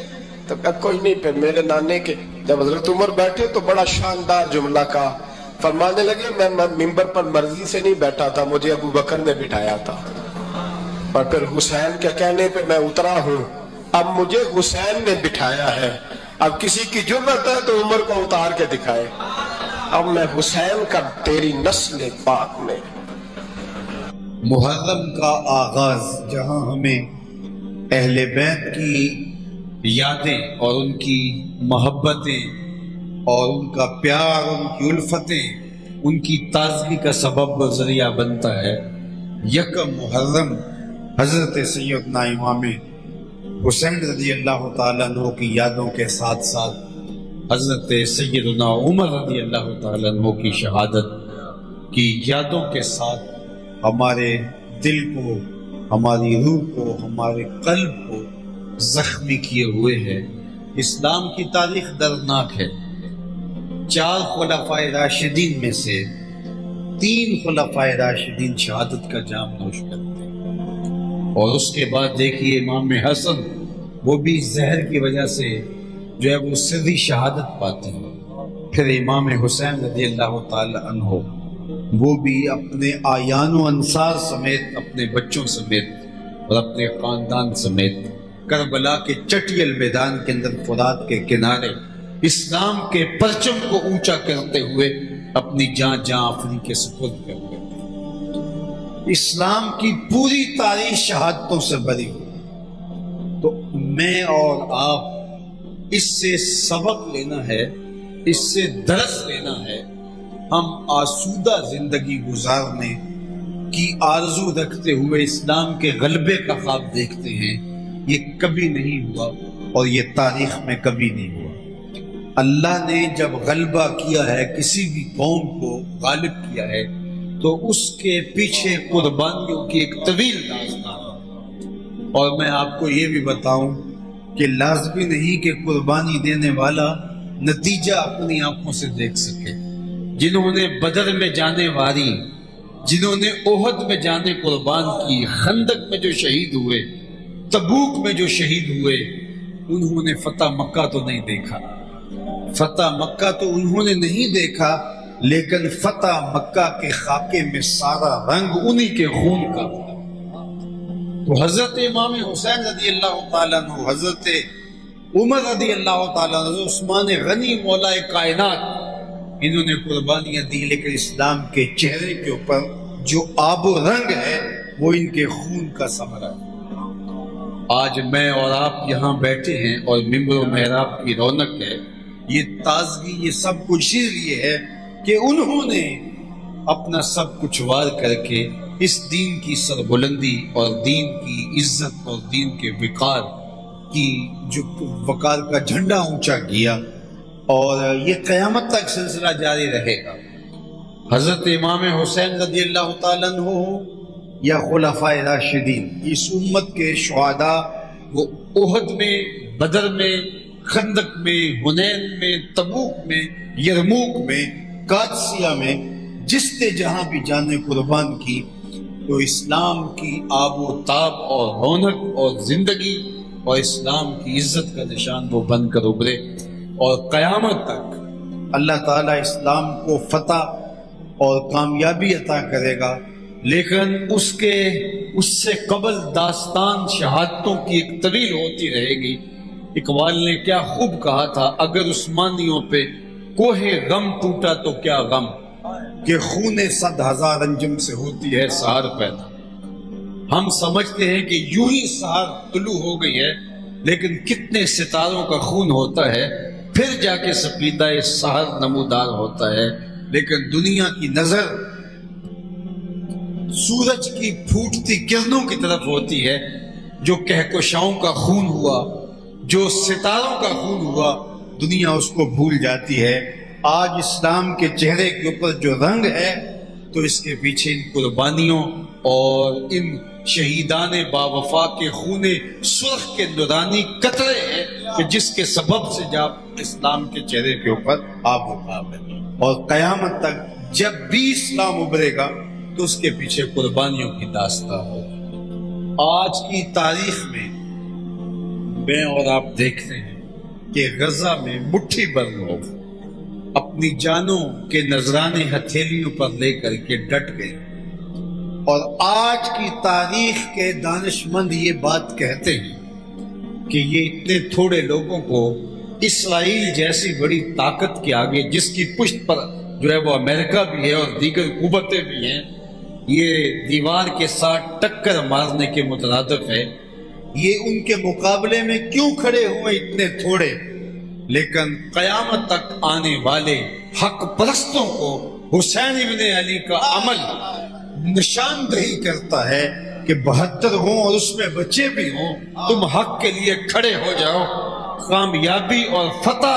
Speaker 1: تو کہا کوئی نہیں پھر میرے نانے کے۔ جب حضرت عمر بیٹھے تو بڑا شاندار جملہ کہا، فرمانے لگے میں ممبر پر مرضی سے نہیں بیٹھا تھا، مجھے ابو بکر نے بٹھایا تھا، اور پھر حسین کے کہنے پہ میں اترا ہوں، اب مجھے حسین نے بٹھایا ہے، اب کسی کی جرت ہے تو عمر کو اتار کے دکھائے، اب میں حسین کا تیری نسل پاک میں۔
Speaker 2: محرم کا آغاز جہاں ہمیں اہل بیت کی یادیں اور ان کی محبتیں اور ان کا پیار، ان کی الفتیں، ان کی تازگی کا سبب و ذریعہ بنتا ہے، یکم محرم حضرت سیدنا امام حسین رضی اللہ تعالیٰ عنہ کی یادوں کے ساتھ ساتھ حضرت سیدنا عمر رضی اللہ تعالیٰ عنہ کی شہادت کی یادوں کے ساتھ ہمارے دل کو، ہماری روح کو، ہمارے قلب کو زخمی کیے ہوئے ہے۔ اسلام کی تاریخ دردناک ہے۔ 4 خلفائے راشدین میں سے 3 خلفائے راشدین شہادت کا جام نوش کرتے ہیں، اور اس کے بعد دیکھیے امام حسن، وہ بھی زہر کی وجہ سے جو ہے وہ سری شہادت پاتے ہیں۔ پھر امام حسین رضی اللہ تعالی عنہ، وہ بھی اپنے آیان و انصار سمیت، اپنے بچوں سمیت اور اپنے خاندان سمیت کربلا کے چٹیل میدان کے اندر فرات کے کنارے اسلام کے پرچم کو اونچا کرتے ہوئے اپنی جان آفریں کے سپرد کر گئے۔ اسلام کی پوری تاریخ شہادتوں سے بری ہوئی، تو میں اور آپ اس سے سبق لینا ہے، اس سے درس لینا ہے۔ ہم آسودہ زندگی گزارنے کی آرزو رکھتے ہوئے اسلام کے غلبے کا خواب دیکھتے ہیں، یہ کبھی نہیں ہوا اور یہ تاریخ میں کبھی نہیں ہوا۔ اللہ نے جب غلبہ کیا ہے، کسی بھی قوم کو غالب کیا ہے، تو اس کے پیچھے قربانیوں کی ایک طویل داستان ہے۔ اور میں آپ کو یہ بھی بتاؤں کہ لازمی نہیں کہ قربانی دینے والا نتیجہ اپنی آنکھوں سے دیکھ سکے۔ جنہوں نے بدر میں جانے واری، جنہوں نے احد میں جانے قربان کی، خندق میں جو شہید ہوئے، تبوک میں جو شہید ہوئے، انہوں نے فتح مکہ تو نہیں دیکھا۔ فتح مکہ تو انہوں نے نہیں دیکھا، لیکن فتح مکہ کے خاکے میں سارا رنگ انہی کے خون کا تھا۔ تو حضرت امام حسین رضی اللہ تعالیٰ عنہ، حضرت عمر رضی اللہ تعالیٰ عنہ، عثمان غنی مولا کائنات، انہوں نے قربانیاں دی، لیکن اسلام کے چہرے کے اوپر جو آب و رنگ ہے وہ ان کے خون کا ثمرہ ہے۔ آج میں اور آپ یہاں بیٹھے ہیں اور ممبر و محراب کی رونق ہے، یہ تازگی، یہ سب کچھ اس لیے ہے کہ انہوں نے اپنا سب کچھ وار کر کے اس دین کی سربلندی اور دین کی عزت اور دین کے وقار کی جو وقار کا جھنڈا اونچا کیا، اور یہ قیامت تک سلسلہ جاری رہے گا۔ حضرت امام حسین رضی اللہ تعالیٰ عنہ یا خلفائے راشدین، اس امت کے شہداء، وہ احد میں، بدر میں، خندق میں، حنین میں، تبوک میں، یرموک میں، قادسیہ میں، جس نے جہاں بھی جانیں قربان کی، تو اسلام کی آب و تاب اور رونق اور زندگی اور اسلام کی عزت کا نشان وہ بن کر ابھرے، اور قیامت تک اللہ تعالیٰ اسلام کو فتح اور کامیابی عطا کرے گا۔ لیکن اس سے قبل داستان شہادتوں کی ایک طویل ہوتی رہے گی۔ اقبال نے کیا خوب کہا تھا، اگر عثمانیوں پہ کوہ غم ٹوٹا تو کیا غم، کہ خون 100,000 انجم سے ہوتی ہے سحر پیدا۔ ہم سمجھتے ہیں کہ یوں ہی سحر طلوع ہو گئی ہے، لیکن کتنے ستاروں کا خون ہوتا ہے پھر جا کے سپیدہ سحر نمودار ہوتا ہے. لیکن دنیا کی نظر سورج کی پھوٹتی کرنوں کی طرف ہوتی ہے. جو کہکشاؤں کا خون ہوا، جو ستاروں کا خون ہوا، دنیا اس کو بھول جاتی ہے. آج اسلام کے چہرے کے اوپر جو رنگ ہے تو اس کے پیچھے ان قربانیوں اور ان شہیدان باوفا کے خون سرخ کے نورانی قطرے ہیں کہ جس کے سبب سے جب اسلام کے چہرے کے اوپر آب و تاب ہے. اور قیامت تک جب بھی اسلام ابھرے گا تو اس کے پیچھے قربانیوں کی داستان ہوگی. آج کی تاریخ میں اور آپ دیکھتے ہیں کہ غزہ میں مٹھی بھر لوگ اپنی جانوں کے نذرانے ہتھیلیوں پر لے کر کے ڈٹ گئے. اور آج کی تاریخ کے دانشمند یہ بات کہتے ہیں کہ یہ اتنے تھوڑے لوگوں کو اسرائیل جیسی بڑی طاقت کے آگے، جس کی پشت پر جو ہے وہ امریکہ بھی ہے اور دیگر قوتیں بھی ہیں، یہ دیوار کے ساتھ ٹکر مارنے کے مترادف ہے. یہ ان کے مقابلے میں کیوں کھڑے ہوئے اتنے تھوڑے؟ لیکن قیامت تک آنے والے حق پرستوں کو حسین ابن علی کا عمل نشاندہی کرتا ہے کہ 72 ہوں اور اس میں بچے بھی ہوں، تم حق کے لیے کھڑے ہو جاؤ. کامیابی اور فتح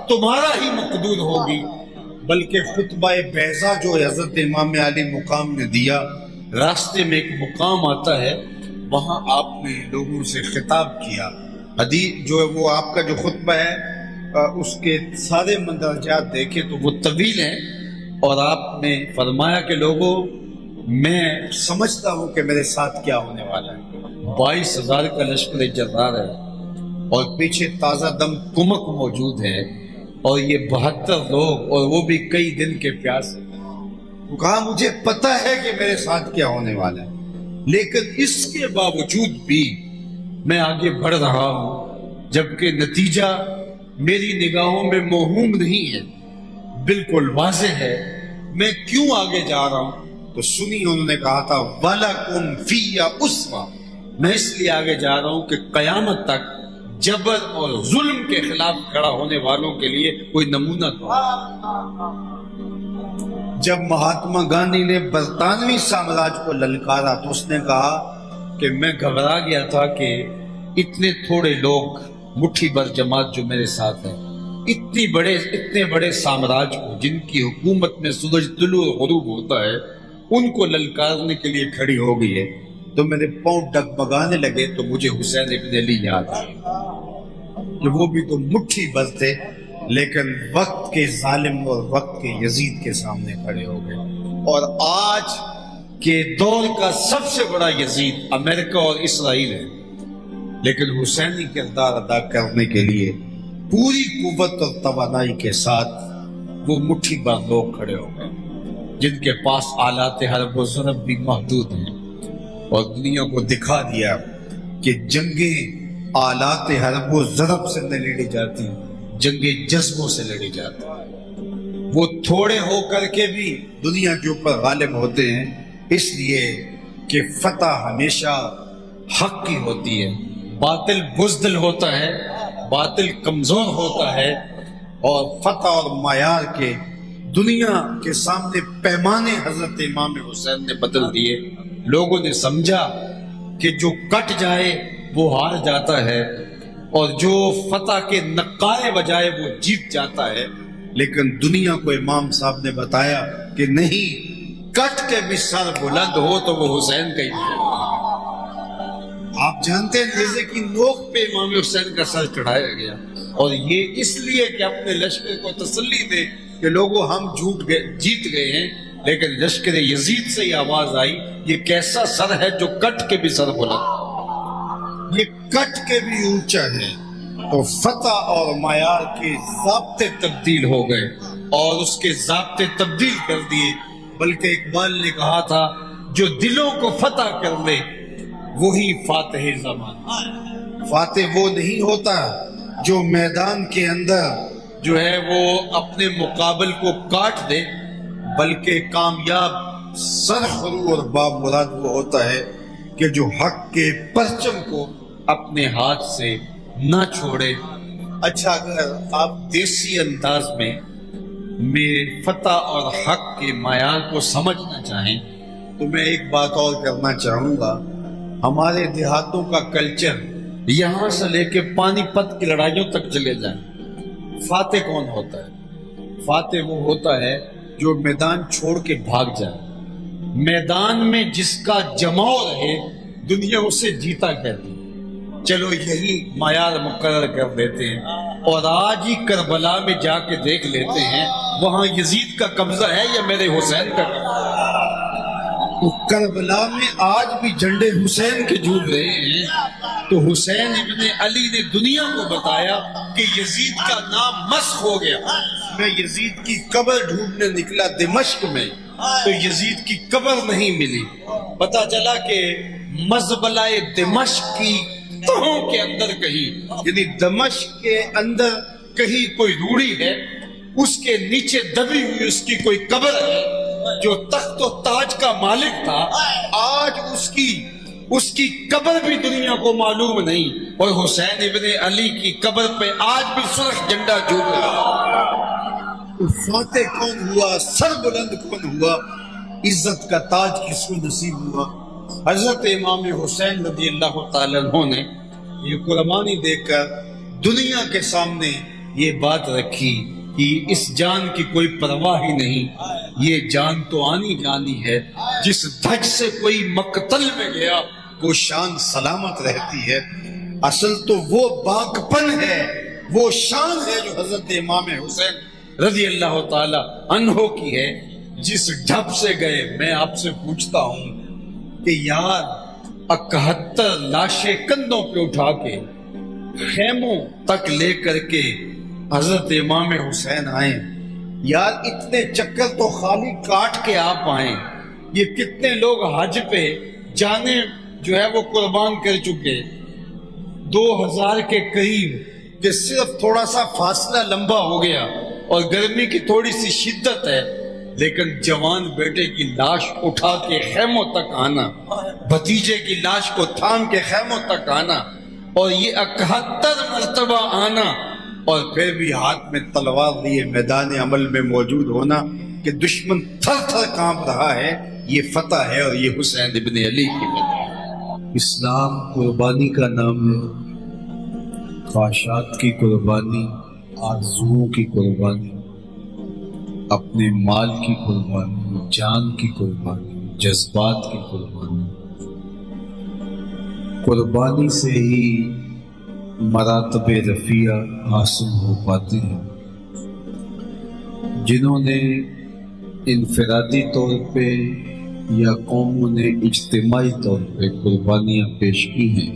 Speaker 2: تمہارا ہی مقدور ہوگی. بلکہ خطبہ بیضا جو حضرت امام علی مقام نے دیا، راستے میں ایک مقام آتا ہے، وہاں آپ نے لوگوں سے خطاب کیا. حدیث جو ہے وہ آپ کا جو خطبہ ہے اس کے سارے مندرجات دیکھیں تو وہ طویل ہیں. اور آپ نے فرمایا کہ لوگوں، میں سمجھتا ہوں کہ میرے ساتھ کیا ہونے والا ہے. 22,000 کا لشکر جرار ہے اور پیچھے تازہ دم کمک موجود ہے، اور یہ 72 لوگ اور وہ بھی کئی دن کے پیاسے. کہا مجھے پتہ ہے کہ میرے ساتھ کیا ہونے والا ہے، لیکن اس کے باوجود بھی میں آگے بڑھ رہا ہوں، جبکہ نتیجہ میری نگاہوں میں موہوم نہیں ہے، بالکل واضح ہے. میں کیوں آگے جا رہا ہوں؟ تو سنی انہوں نے کہا تھا وَلَكُمْ فِيَّ أُسْوَةٌ. میں اس لیے آگے جا رہا ہوں کہ قیامت تک جبر اور ظلم کے خلاف کھڑا ہونے والوں کے لیے کوئی نمونہ تو. جب مہاتما گاندھی نے برطانوی سامراج کو للکارا تو اس نے کہا کہ میں گھبرا گیا تھا کہ اتنے تھوڑے لوگ، مٹھی بھر جماعت جو میرے ساتھ ہے، اتنے بڑے سامراج کو جن کی حکومت میں سورج طلوع و غروب ہوتا ہے، ان کو للکارنے کے لیے کھڑی ہو گئی ہے. تو میرے پاؤں ڈگمگانے لگے تو مجھے حسین ابن علی یاد آئے کہ وہ بھی تو مٹھی بھر تھے، لیکن وقت کے ظالم اور وقت کے یزید کے سامنے کھڑے ہو گئے. اور آج کے دور کا سب سے بڑا یزید امریکہ اور اسرائیل ہے، لیکن حسینی کردار ادا کرنے کے لیے پوری قوت اور توانائی کے ساتھ وہ مٹھی بھر لوگ کھڑے ہو گئے جن کے پاس آلات حرب و ضرب بھی محدود ہیں. اور دنیا کو دکھا دیا کہ جنگیں آلات حرب و ضرب سے نہ لڑی جاتی، جنگیں جذبوں سے لڑی جاتی. وہ تھوڑے ہو کر کے بھی دنیا کے اوپر غالب ہوتے ہیں، اس لیے کہ فتح ہمیشہ حق کی ہوتی ہے. باطل بزدل ہوتا ہے، باطل کمزور ہوتا ہے، اور فتح اور معیار کے دنیا کے سامنے پیمانے حضرت امام حسین نے بدل دیے. لوگوں نے سمجھا کہ جو کٹ جائے وہ ہار جاتا ہے، اور جو فتح کے نقارے بجائے وہ جیت جاتا ہے. لیکن دنیا کو امام صاحب نے بتایا کہ نہیں، کٹ کے بھی سر بلند ہو تو وہ حسین کا ہی ہے. آپ جانتے ہیں نیزے کی نوک پہ امام حسین کا سر چڑھایا گیا، اور یہ اس لیے کہ اپنے لشکر کو تسلی دے کہ لوگوں ہم جیت گئے ہیں. لیکن لشکر یزید سے یہ آواز آئی، یہ کیسا سر ہے جو کٹ کے بھی سر بلند، یہ کٹ کے بھی اونچا ہے. تو فتح اور معیار کے ضابطے تبدیل ہو گئے، اور اس کے ضابطے تبدیل کر دیے. بلکہ اقبال نے کہا تھا جو دلوں کو فتح کر لے وہی فاتح زمان. فاتح وہ نہیں ہوتا جو میدان کے اندر جو ہے وہ اپنے مقابل کو کاٹ دے، بلکہ کامیاب سرخرو اور بامراد وہ ہوتا ہے کہ جو حق کے پرچم کو اپنے ہاتھ سے نہ چھوڑے اچھا اگر آپ دیسی انداز میں میرے فتح اور حق کے معیار کو سمجھنا چاہیں تو میں ایک بات اور کرنا چاہوں گا. ہمارے دیہاتوں کا کلچر یہاں سے لے کے پانی پت کی لڑائیوں تک چلے جائیں. فاتح کون ہوتا ہے؟ فاتح وہ ہوتا ہے جو میدان چھوڑ کے بھاگ جائے. میدان میں جس کا جماؤ رہے دنیا اسے جیتا کہتی ہے. چلو یہی معیار مقرر کر دیتے ہیں اور آج ہی کربلا میں جا کے دیکھ لیتے ہیں وہاں یزید کا قبضہ ہے یا میرے حسین کا قبضہ. کربلا میں آج بھی جھنڈے حسین کے جھول رہے ہیں. تو حسین ابن علی نے دنیا کو بتایا کہ یزید کا نام مسخ ہو گیا. میں یزید کی قبر ڈھونڈنے نکلا دمشق میں تو یزید کی قبر نہیں ملی. پتا چلا کہ مزبلہ دمشق کی تہوں کے اندر کہیں، یعنی دمشق کے اندر کہیں کوئی روڑی ہے، اس کے نیچے دبی ہوئی اس کی کوئی قبر ہے. جو تخت و تاج کا مالک تھا آج اس کی قبر بھی دنیا کو معلوم نہیں. اور حسین ابن علی کی قبر پہ آج بھی سرخ جھنڈا جھول رہا. فاتح کون ہوا؟ سر بلند کون ہوا؟ عزت کا تاج کس کو نصیب ہوا؟ حضرت امام حسین رضی اللہ تعالیٰ عنہ نے یہ قربانی دے کر دنیا کے سامنے یہ بات رکھی کہ اس جان کی کوئی پرواہ ہی نہیں. یہ جان تو آنی جانی ہے. جس دھج سے کوئی مقتل میں گیا وہ شان سلامت رہتی ہے. اصل تو وہ باغپن ہے، وہ شان ہے جو حضرت امام حسین رضی اللہ تعالی عنہ کی ہے. جس ڈھب سے گئے میں آپ سے پوچھتا ہوں کہ یار 71 لاشیں کندھوں پہ اٹھا کے خیموں تک لے کر کے حضرت امام حسین آئے. یار اتنے چکر تو خالی کاٹ کے آپ آئیں. یہ کتنے لوگ حج پہ جانے جو ہے وہ قربان کر چکے، 2000 کے قریب، کہ صرف تھوڑا سا فاصلہ لمبا ہو گیا اور گرمی کی تھوڑی سی شدت ہے، لیکن جوان بیٹے کی لاش اٹھا کے خیموں تک آنا، بھتیجے کی لاش کو تھام کے خیموں تک آنا، اور یہ 71 مرتبہ آنا، اور پھر بھی ہاتھ میں تلوار لیے میدان عمل میں موجود ہونا کہ دشمن تھر تھر کانپ رہا ہے. یہ فتح ہے اور یہ حسین ابن علی کی فتح ہے. اسلام قربانی کا نام ہے. خواہشات کی قربانی، آرزوؤں کی قربانی، اپنے مال کی قربانی، جان کی قربانی، جذبات کی قربانی. قربانی سے ہی مراتب رفیع حاصل ہو پاتے ہیں. جنہوں نے انفرادی طور پہ یا قوموں نے اجتماعی طور پہ قربانیاں پیش کی ہیں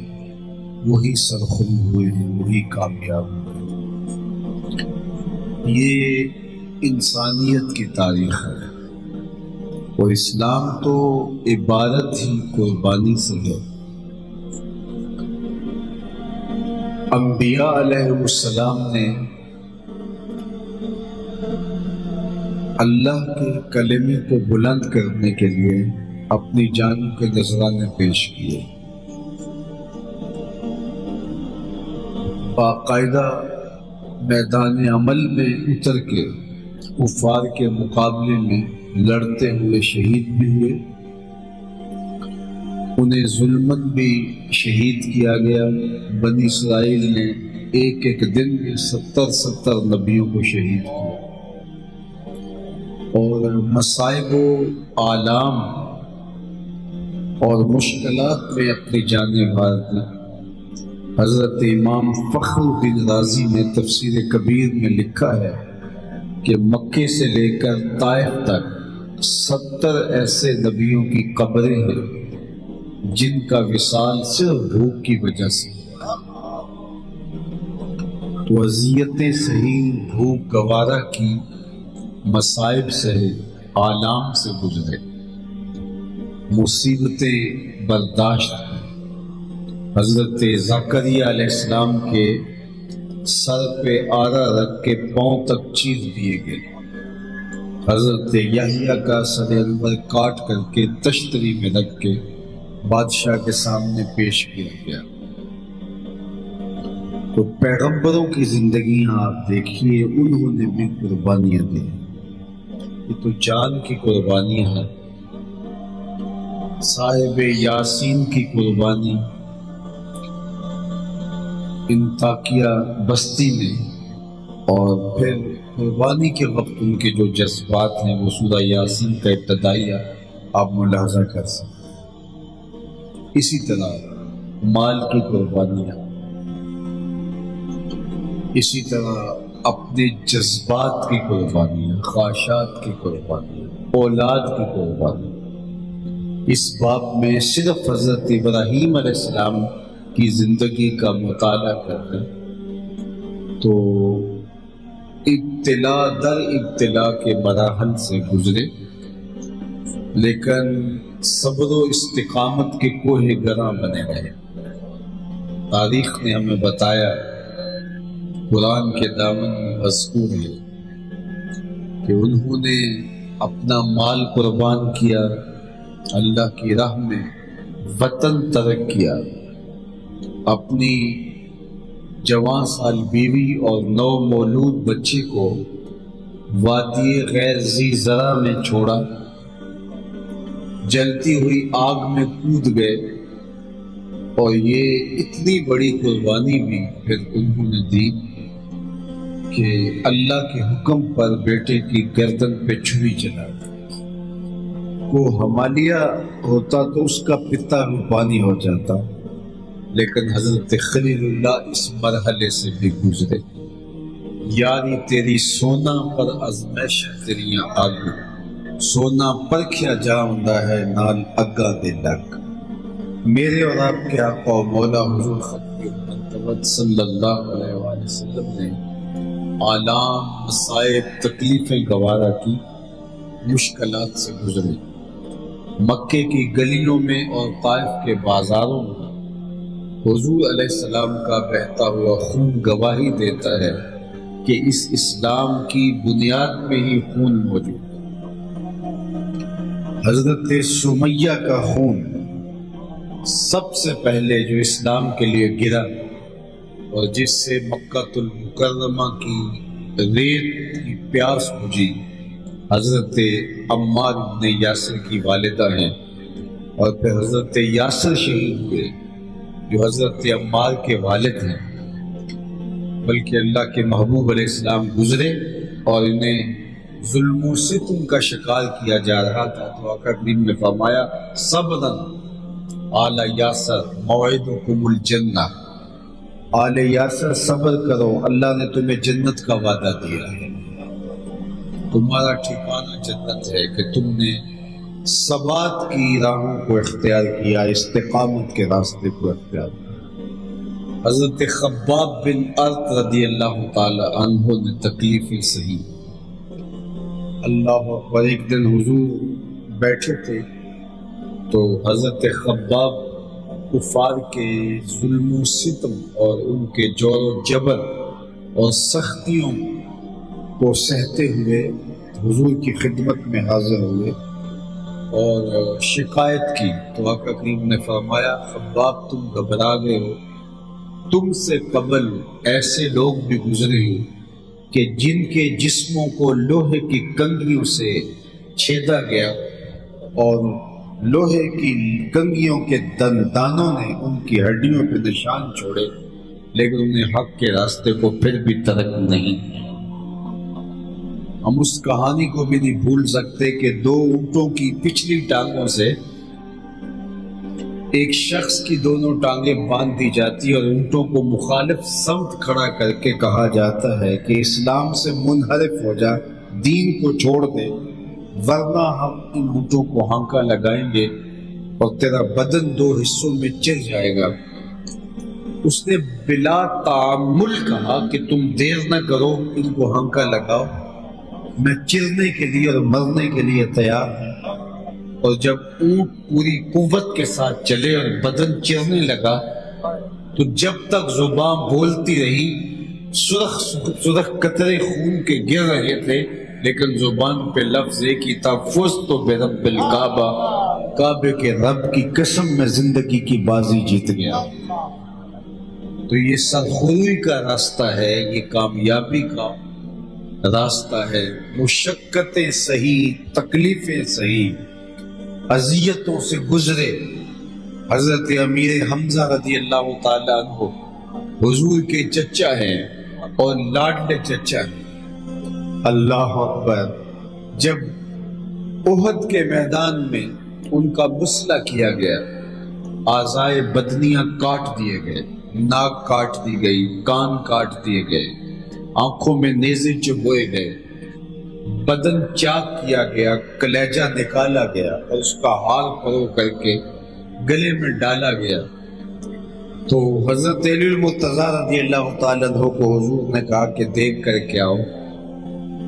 Speaker 2: وہی سرخرو ہوئے ہیں، وہی کامیاب ہوئے. یہ انسانیت کی تاریخ ہے اور اسلام تو عبارت ہی قربانی سے ہے. انبیاء علیہ السلام نے اللہ کے کلمے کو بلند کرنے کے لیے اپنی جانوں کے نذرانے پیش کیے. باقاعدہ میدان عمل میں اتر کے کفار کے مقابلے میں لڑتے ہوئے شہید بھی ہوئے. انہیں ظلمن بھی شہید کیا گیا. بنی اسرائیل نے ایک ایک دن میں 70 نبیوں کو شہید کیا. اور مصائب و آلام اور مشکلات میں اپنی جانیں گنوار دی. حضرت امام فخر الدین رازی نے تفسیر کبیر میں لکھا ہے کہ مکے سے لے کر طائف تک 70 ایسے نبیوں کی قبریں ہیں جن کا وصال صرف بھوک کی وجہ سے. تو اذیتیں سہی، بھوک گوارا کی، مصائب سہے، آلام سے گزرے، مصیبتیں برداشت کی. حضرت زکریا علیہ السلام کے سر پہ آرا رکھ کے پاؤں تک چیر دیے گئے. حضرت یحییٰ کا سر انور کاٹ کر کے تشتری میں رکھ کے بادشاہ کے سامنے پیش کیا گیا. تو پیغمبروں کی زندگیاں آپ دیکھیے، انہوں نے بھی قربانیاں دی، یہ تو جان کی قربانیاں ہیں۔ صاحب یاسین کی قربانی انطاکیہ بستی میں، اور پھر قربانی کے وقت ان کے جو جذبات ہیں وہ سورہ یاسین کا ابتدائیہ آپ ملاحظہ کر سکتے۔ اسی طرح مال کی قربانیاں، اسی طرح اپنے جذبات کی قربانیاں، خواہشات کی قربانیاں، اولاد کی قربانیاں۔ اس باب میں صرف حضرت ابراہیم علیہ السلام کی زندگی کا مطالعہ کرتے ہیں تو ابتلا در ابتلا کے مراحل سے گزرے، لیکن صبر و استقامت کے کوہ گراں بنے رہے۔ تاریخ نے ہمیں بتایا، قرآن کے دامن میں مذکور ہے کہ انہوں نے اپنا مال قربان کیا، اللہ کی راہ میں وطن ترک کیا، اپنی جوان سال بیوی اور نو مولود بچے کو وادی غیر ذی زرع میں چھوڑا، جلتی ہوئی آگ میں کود گئے، اور یہ اتنی بڑی قربانی بھی پھر انہوں نے دی کہ اللہ کے حکم پر بیٹے کی گردن پہ چھری چلا۔ کو حمالیہ ہوتا تو اس کا پتا روپانی ہو جاتا، لیکن حضرت خلیل اللہ اس مرحلے سے بھی گزرے۔ یاری تیری سونا پر ازمائش تیریاں آگ، سونا پرکھیا جاؤندا ہے نال اگا دے لگ۔ میرے اور آپ کے آقا و مولا حضور ختم محمد صلی اللہ علیہ وآلہ وسلم نے آلام، مصائب، تکلیفیں گوارا کی، مشکلات سے گزرے۔ مکے کی گلیوں میں اور طائف کے بازاروں میں حضور علیہ السلام کا بہتا ہوا خون گواہی دیتا ہے کہ اس اسلام کی بنیاد میں ہی خون موجود ہے۔ حضرت سمیہ کا خون سب سے پہلے جو اسلام کے لیے گرا اور جس سے مکہ المکرمہ کی ریت کی پیاس بجھی، حضرت عمار بن یاسر کی والدہ ہیں، اور پھر حضرت یاسر شہید ہوئے جو حضرت عمار کے والد ہیں، بلکہ اللہ کے محبوب علیہ السلام گزرے اور انہیں ظلم و ستم کا شکار کیا جا رہا تھا، تو آقا کریم نے فرمایا صبراً آل یاسر موعدکم الجنہ، آل یاسر صبر کرو، اللہ نے تمہیں جنت کا وعدہ دیا ہے، تمہارا ٹھکانہ جنت ہے کہ تم نے ثبات کی راہوں کو اختیار کیا، استقامت کے راستے کو اختیار کیا۔ حضرت خباب بن ارت رضی اللہ تعالی عنہ نے تکلیفیں سہی۔ اللہ اکبر، ایک دن حضور بیٹھے تھے تو حضرت خباب کفار کے ظلم و ستم اور ان کے جور و جبر اور سختیوں کو سہتے ہوئے حضور کی خدمت میں حاضر ہوئے اور شکایت کی، تو آقا کریم نے فرمایا خباب تم گھبرا گئے ہو، تم سے قبل ایسے لوگ بھی گزرے ہیں کہ جن کے جسموں کو لوہے کی کنگھیوں سے چھیدا گیا اور لوہے کی کنگھیوں کے دندانوں نے ان کی ہڈیوں پہ نشان چھوڑے، لیکن انہیں حق کے راستے کو پھر بھی ترک نہیں۔ ہم اس کہانی کو بھی نہیں بھول سکتے کہ دو اونٹوں کی پچھلی ٹانگوں سے ایک شخص کی دونوں ٹانگیں باندھ دی جاتی اور اونٹوں کو مخالف سمت کھڑا کر کے کہا جاتا ہے کہ اسلام سے منحرف ہو جا، دین کو چھوڑ دے، ورنہ ہم ان اونٹوں کو ہانکا لگائیں گے اور تیرا بدن دو حصوں میں چر جائے گا۔ اس نے بلا تعامل کہا کہ تم دیر نہ کرو، ان کو ہانکا لگاؤ، میں چرنے کے لیے اور مرنے کے لیے تیار ہوں۔ اور جب اونٹ پوری قوت کے ساتھ چلے اور بدن چرنے لگا تو جب تک زبان بولتی رہی سرخ سرخ قطرے خون کے گر رہے تھے، لیکن زبان پہ لفظ ایک ہی تھا، فزت برب الکعبہ، کعبے کے رب کی قسم میں زندگی کی بازی جیت گیا۔ تو یہ سرخروئی کا راستہ ہے، یہ کامیابی کا راستہ ہے۔ مشقتیں صحیح، تکلیفیں صحیح، اذیتوں سے گزرے۔ حضرت امیر حمزہ رضی اللہ تعالیٰ عنہ حضور کے چچا ہیں اور لاڈلے چچا ہیں۔ اللہ اکبر۔ جب احد کے میدان میں ان کا مسئلہ کیا گیا، اعضائے بدنیاں کاٹ دیے گئے، ناک کاٹ دی گئی، کان کاٹ دیے گئے، آنکھوں میں نیزے چبھوئے گئے، بدن چاک کیا گیا، کلیجہ نکالا گیا اور اس کا ہار پرو کر کے گلے میں ڈالا گیا، تو حضرت علی المرتضیٰ رضی اللہ تعالیٰ عنہ کو حضور نے کہا کہ دیکھ کر کے آؤ۔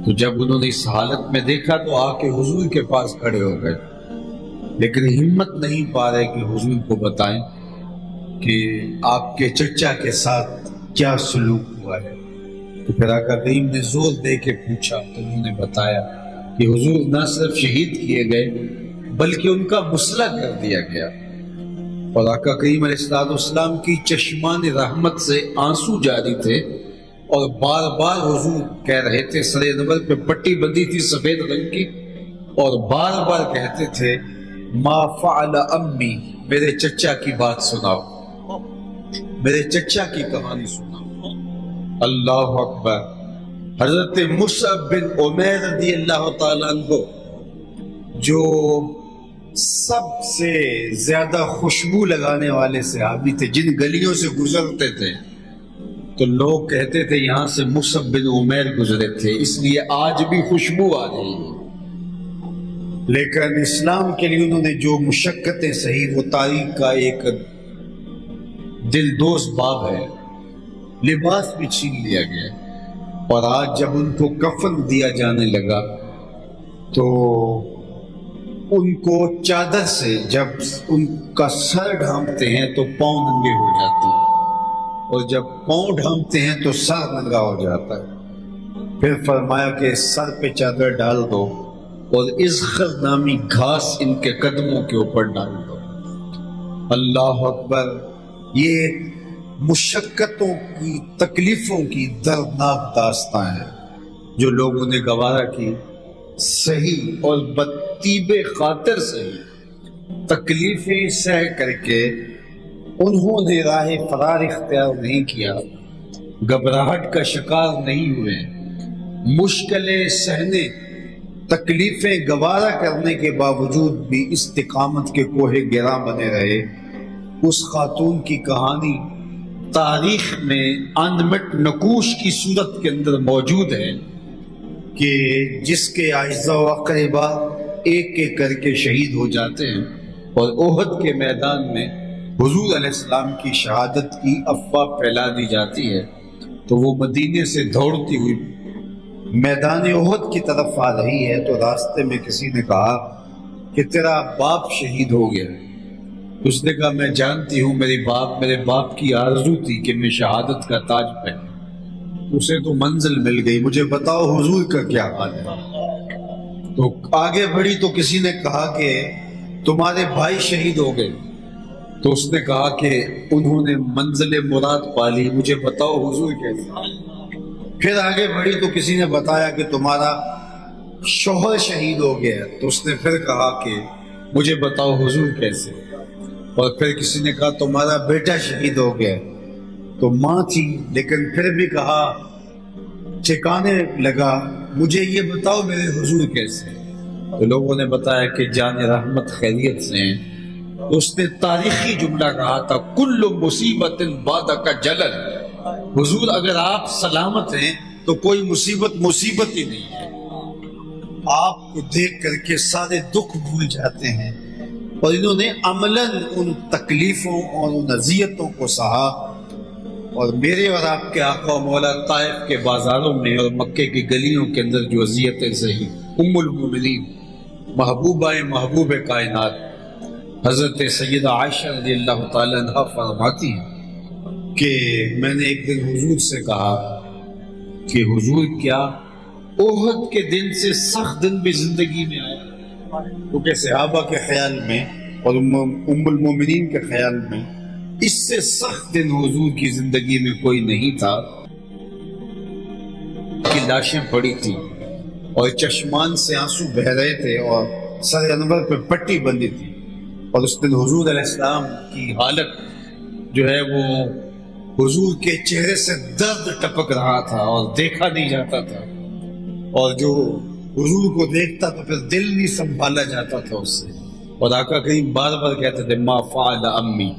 Speaker 2: تو جب انہوں نے اس حالت میں دیکھا تو آ کے حضور کے پاس کھڑے ہو گئے، لیکن ہمت نہیں پا رہے کہ حضور کو بتائیں کہ آپ کے چچا کے ساتھ کیا سلوک ہوا ہے۔ تو پھر آقا کریم نے زور دے کے پوچھا تو انہوں نے بتایا کہ حضور نہ صرف شہید کیے گئے بلکہ ان کا مسئلہ کر دیا گیا، اور آقا کریم علیہ السلام کی چشمان رحمت سے آنسو جاری تھے، اور بار بار حضور کہہ رہے تھے، سر انور پہ پٹی بندھی تھی سفید رنگ کی، اور بار بار کہتے تھے ما فعل امی، میرے چچا کی بات سناؤ، میرے چچا کی کہانی سناؤ۔ اللہ اکبر۔ حضرت مصعب بن عمیر رضی اللہ تعالیٰ عنہ جو سب سے زیادہ خوشبو لگانے والے صحابی تھے، جن گلیوں سے گزرتے تھے تو لوگ کہتے تھے یہاں سے مصعب بن عمیر گزرے تھے، اس لیے آج بھی خوشبو آ رہی ہے۔ لیکن اسلام کے لیے انہوں نے جو مشقتیں سہی، وہ تاریخ کا ایک دل دوست باب ہے۔ لباس بھی چھین لیا گیا، اور آج جب ان کو کفن دیا جانے لگا تو ان کو چادر سے جب ان کا سر ڈھانپتے ہیں تو پاؤں ننگے ہو جاتے ہیں، اور جب پاؤں ڈھانپتے ہیں تو سر ننگا ہو جاتا ہے۔ پھر فرمایا کہ سر پہ چادر ڈال دو اور ازخر نامی گھاس ان کے قدموں کے اوپر ڈال دو۔ اللہ اکبر۔ یہ مشقتوں کی، تکلیفوں کی دردناک داستان ہے جو لوگوں نے گوارا کی، صحیح اور بطیب خاطر صحیح تکلیفیں سہ کر کے انہوں نے راہ فرار اختیار نہیں کیا، گھبراہٹ کا شکار نہیں ہوئے، مشکلیں سہنے، تکلیفیں گوارا کرنے کے باوجود بھی استقامت کے کوہ گراں بنے رہے۔ اس خاتون کی کہانی تاریخ میں انمٹ نقوش کی صورت کے اندر موجود ہے کہ جس کے اعزاء و اقربا ایک ایک کر کے شہید ہو جاتے ہیں، اور احد کے میدان میں حضور علیہ السلام کی شہادت کی افواہ پھیلا دی جاتی ہے، تو وہ مدینے سے دوڑتی ہوئی میدان احد کی طرف آ رہی ہے، تو راستے میں کسی نے کہا کہ تیرا باپ شہید ہو گیا۔ اس نے کہا میں جانتی ہوں، میرے باپ کی آرزو تھی کہ میں شہادت کا تاج پہنوں، اسے تو منزل مل گئی، مجھے بتاؤ حضور کا کیا حال ہے۔ تو آگے بڑھی تو کسی نے کہا کہ تمہارے بھائی شہید ہو گئے، تو اس نے کہا کہ انہوں نے منزل مراد پالی، مجھے بتاؤ حضور کیسے۔ پھر آگے بڑھی تو کسی نے بتایا کہ تمہارا شوہر شہید ہو گیا، تو اس نے پھر کہا کہ مجھے بتاؤ حضور کیسے۔ اور پھر کسی نے کہا تمہارا بیٹا شہید ہو گیا، تو ماں تھی لیکن پھر بھی کہا، ٹھکانے لگا مجھے یہ بتاؤ میرے حضور کیسے۔ تو لوگوں نے بتایا کہ جان رحمت خیریت سے ہیں۔ اس نے تاریخی جملہ کہا تھا، کل مصیبت بعد کا جلل، حضور اگر آپ سلامت ہیں تو کوئی مصیبت ہی نہیں ہے، آپ کو دیکھ کر کے سارے دکھ بھول جاتے ہیں۔ اور انہوں نے عملاً ان تکلیفوں اور ان اذیتوں کو سہا، اور میرے اور آپ کے آقا و مولا طائف کے بازاروں میں اور مکے کی گلیوں کے اندر جو اذیتیں سہی، ام المومنین محبوب کائنات حضرت سیدہ عائشہ رضی اللہ تعالیٰ عنہ فرماتی ہیں کہ میں نے ایک دن حضور سے کہا کہ حضور کیا احد کے دن سے سخت دن بھی زندگی میں آیا؟ کیونکہ صحابہ کے خیال میں اور ام المومنین کے خیال میں اس سے سخت دن حضور کی زندگی میں کوئی نہیں تھا کہ لاشیں پڑی تھی اور چشمان سے آنسو بہ رہے تھے اور سر انور پہ پٹی بندی تھی، اور اس دن حضور علیہ السلام کی حالت جو ہے وہ حضور کے چہرے سے درد ٹپک رہا تھا اور دیکھا نہیں جاتا تھا، اور جو حضور کو دیکھتا تو پھر دل نہیں سنبھالا جاتا تھا اس سے، اور آقا کریم بار بار کہتے تھے ما فعل امی،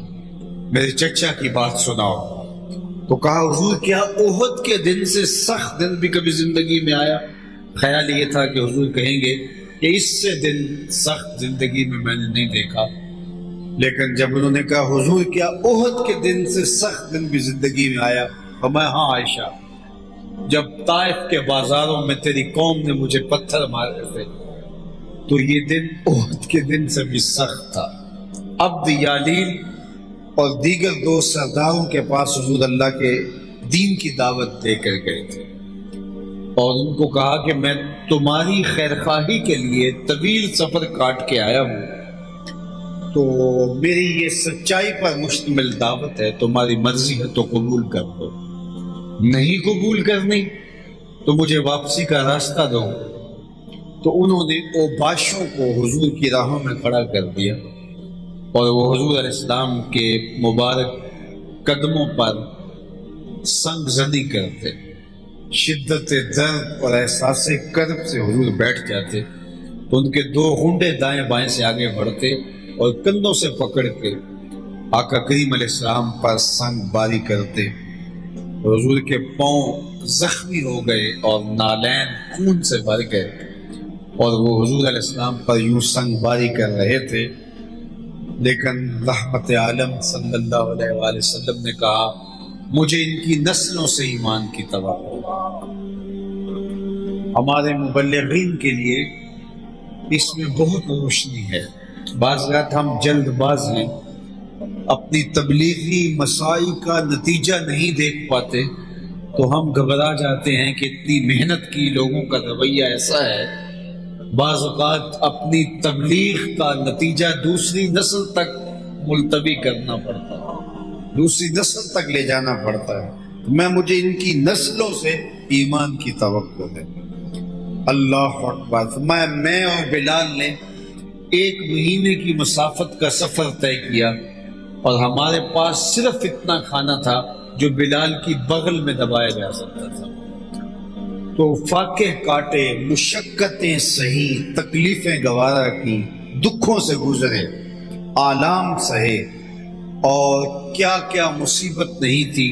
Speaker 2: میرے چچا کی بات سناؤ۔ تو کہا حضور کیا احد کے دن سے سخت دن بھی کبھی زندگی میں آیا؟ خیال یہ تھا کہ حضور کہیں گے کہ اس سے دن سخت زندگی میں نے نہیں دیکھا، لیکن جب انہوں نے کہا حضور کیا احد کے دن سے سخت دن بھی زندگی میں آیا، فرمایا ہاں عائشہ، جب طائف کے بازاروں میں تیری قوم نے مجھے پتھر مارے تھے تو یہ دن احد کے دن سے بھی سخت تھا۔ عبد یالیل اور دیگر دو سرداروں کے پاس حضور اللہ کے دین کی دعوت دے کر گئے تھے، اور ان کو کہا کہ میں تمہاری خیرخواہی کے لیے طویل سفر کاٹ کے آیا ہوں، تو میری یہ سچائی پر مشتمل دعوت ہے، تمہاری مرضی ہے تو قبول کر دو، نہیں قبول کرنی تو مجھے واپسی کا راستہ دو۔ تو انہوں نے اوباشوں کو حضور کی راہوں میں کھڑا کر دیا، اور وہ حضور علیہ السلام کے مبارک قدموں پر سنگ زنی کرتے، شدت درد اور احساس کرب سے حضور بیٹھ جاتے، تو ان کے دو ہونڈے دائیں بائیں سے آگے بڑھتے اور کندھوں سے پکڑ کے آقا کریم علیہ السلام پر سنگ باری کرتے، حضور کے پاؤں زخمی ہو گئے اور نالین خون سے بھر گئے، اور وہ حضور علیہ السلام پر یوں سنگ باری کر رہے تھے، لیکن رحمت عالم صلی اللہ علیہ وآلہ وسلم نے کہا مجھے ان کی نسلوں سے ایمان کی توقع۔ ہمارے مبلغین کے لیے اس میں بہت روشنی ہے، بعض اوقات ہم جلد باز ہیں، اپنی تبلیغی مساعی کا نتیجہ نہیں دیکھ پاتے تو ہم گھبرا جاتے ہیں کہ اتنی محنت کی، لوگوں کا رویہ ایسا ہے، بعض اوقات اپنی تبلیغ کا نتیجہ دوسری نسل تک ملتوی کرنا پڑتا ہے، دوسری نسل تک لے جانا پڑتا ہے۔ مجھے ان کی نسلوں سے ایمان کی توقع ہے۔ اللہ اکبر۔ میں اور بلال نے 1 مہینے کی مسافت کا سفر طے کیا، اور ہمارے پاس صرف اتنا کھانا تھا جو بلال کی بغل میں دبایا جا سکتا تھا۔ تو فاقے کاٹے، مشقتیں سہی، تکلیفیں گوارا کی، دکھوں سے گزرے، آلام سہے، اور کیا کیا مصیبت نہیں تھی۔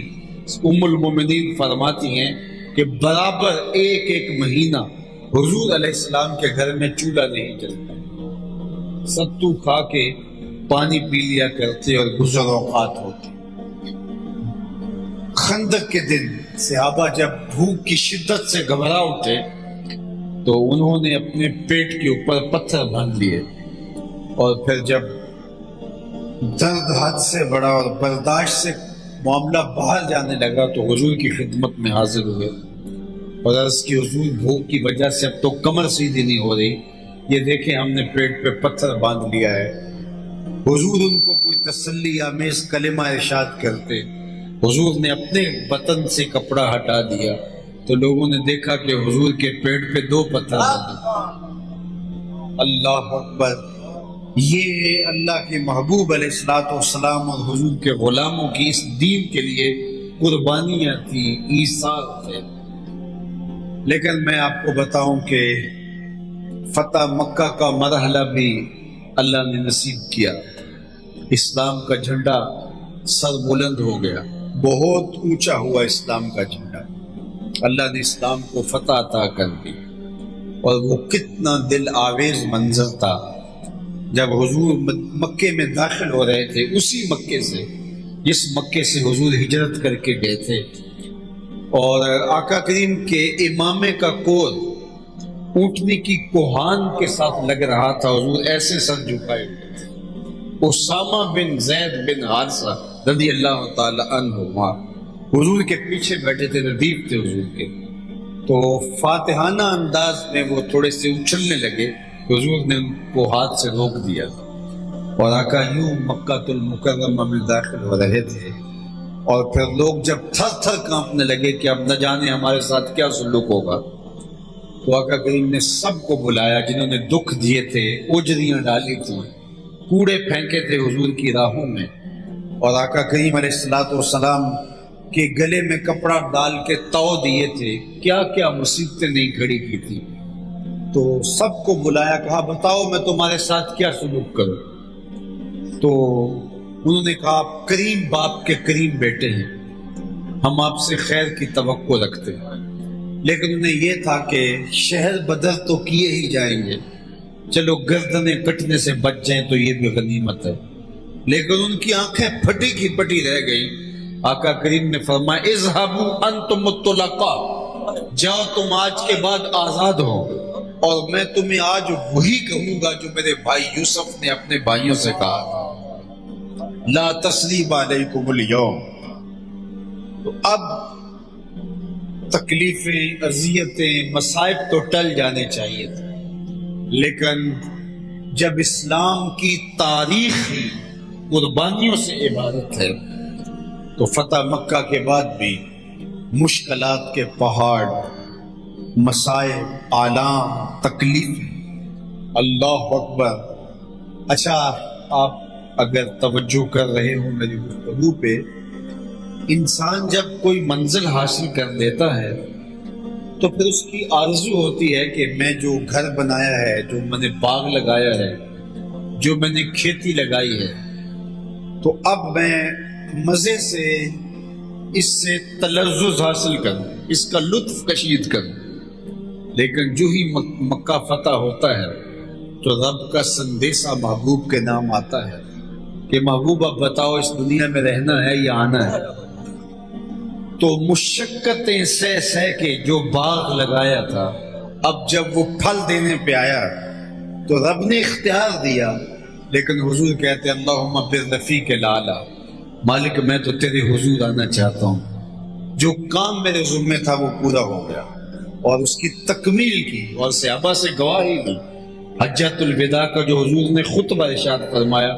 Speaker 2: ام المومنین فرماتی ہیں کہ برابر 1 مہینہ حضور علیہ السلام کے گھر میں چولہا نہیں جلتا، ستو کھا کے پانی پی لیا کرتے اور گزر اوقات ہوتے۔ خندق کے دن صحابہ جب بھوک کی شدت سے گھبرا اٹھے تو انہوں نے اپنے پیٹ کے اوپر پتھر باندھ لیے، اور پھر جب درد حد سے بڑا اور برداشت سے معاملہ باہر جانے لگا تو حضور کی خدمت میں حاضر ہوئے اور عرض کی حضور بھوک کی وجہ سے اب تو کمر سیدھی نہیں ہو رہی، یہ دیکھیں ہم نے پیٹ پہ پتھر باندھ لیا ہے۔ حضور ان کو کوئی تسلی آمیز کلمہ ارشاد کرتے، حضور نے اپنے بطن سے کپڑا ہٹا دیا تو لوگوں نے دیکھا کہ حضور کے پیٹ پہ 2 پتھر باندھے۔ اللہ اکبر۔ یہ اللہ کے محبوب علیہ السلام اور حضور کے غلاموں کی اس دین کے لیے قربانیاں تھی، ایثار تھے۔ لیکن میں آپ کو بتاؤں کہ فتح مکہ کا مرحلہ بھی اللہ نے نصیب کیا، اسلام کا جھنڈا سر بلند ہو گیا، بہت اونچا ہوا اسلام کا جھنڈا، اللہ نے اسلام کو فتح عطا کر دی۔ اور وہ کتنا دل آویز منظر تھا جب حضور مکے میں داخل ہو رہے تھے، اسی مکے سے جس مکے سے حضور ہجرت کر کے گئے تھے، اور آقا کریم کے امامے کا کور اونٹنی کی کوہان کے ساتھ لگ رہا تھا، حضور ایسے سر جھکائے ہوئے تھے۔ اسامہ بن زید بن حارثہ رضی اللہ تعالی عنہما حضور کے پیچھے بیٹھے تھے، ردیف تھے حضور کے، تو فاتحانہ انداز میں وہ تھوڑے سے اچھلنے لگے، حضور نے ان کو ہاتھ سے روک دیا، اور آقا یوں مکہ المکرمہ میں داخل ہو رہے تھے، اور پھر لوگ جب تھر تھر کانپنے لگے کہ اب نہ جانے ہمارے ساتھ کیا سلوک ہوگا، تو آقا کریم نے سب کو بلایا جنہوں نے دکھ دیے تھے، اجریاں ڈالی تھیں، کوڑے پھینکے تھے حضور کی راہوں میں، اور آقا کریم علیہ السلام کے گلے میں کپڑا ڈال کے تو دیے تھے، کیا کیا مصیبتیں نہیں کھڑی کی تھی، تو سب کو بلایا، کہا بتاؤ میں تمہارے ساتھ کیا سلوک کروں؟ تو انہوں نے کہا آپ کریم باپ کے کریم بیٹے ہیں، ہم آپ سے خیر کی توقع رکھتے ہیں، لیکن انہیں یہ تھا کہ شہر بدر تو کیے ہی جائیں گے، چلو گردنیں کٹنے سے بچ جائیں تو یہ بھی غنیمت ہے، لیکن ان کی آنکھیں پھٹی کی پھٹی رہ گئی۔ آقا کریم نے فرمایا اذهبوا انتم الطلقاء، جاؤ تم آج کے بعد آزاد ہو، اور میں تمہیں آج وہی کہوں گا جو میرے بھائی یوسف نے اپنے بھائیوں سے کہا تھا، لا تثریب علیکم اليوم۔ تو اب تکلیفیں، اذیتیں، مصائب تو ٹل جانے چاہیے تھے، لیکن جب اسلام کی تاریخ ہی قربانیوں سے عبارت ہے تو فتح مکہ کے بعد بھی مشکلات کے پہاڑ، مصائب، آلام، تکلیف، اللہ اکبر۔ اچھا، آپ اگر توجہ کر رہے ہوں میری گفتگو پہ، انسان جب کوئی منزل حاصل کر لیتا ہے تو پھر اس کی آرزو ہوتی ہے کہ میں جو گھر بنایا ہے، جو میں نے باغ لگایا ہے، جو میں نے کھیتی لگائی ہے، تو اب میں مزے سے اس سے تلذذ حاصل کروں، اس کا لطف کشید کروں، لیکن جو ہی مکہ فتح ہوتا ہے تو رب کا سندیسہ محبوب کے نام آتا ہے کہ محبوب اب بتاؤ اس دنیا میں رہنا ہے یا آنا ہے؟ تو مشقتیں سہ سہ کے جو باغ لگایا تھا، اب جب وہ پھل دینے پہ آیا تو رب نے اختیار دیا، لیکن حضور کہتے ہیں اللہم بالرفیق الاعلی، مالک میں تو تیرے حضور آنا چاہتا ہوں۔ جو کام میرے ذمہ تھا وہ پورا ہو گیا، اور اس کی تکمیل کی، اور صحابہ سے گواہی دی۔ حجۃ الوداع کا جو حضور نے خطبہ ارشاد فرمایا،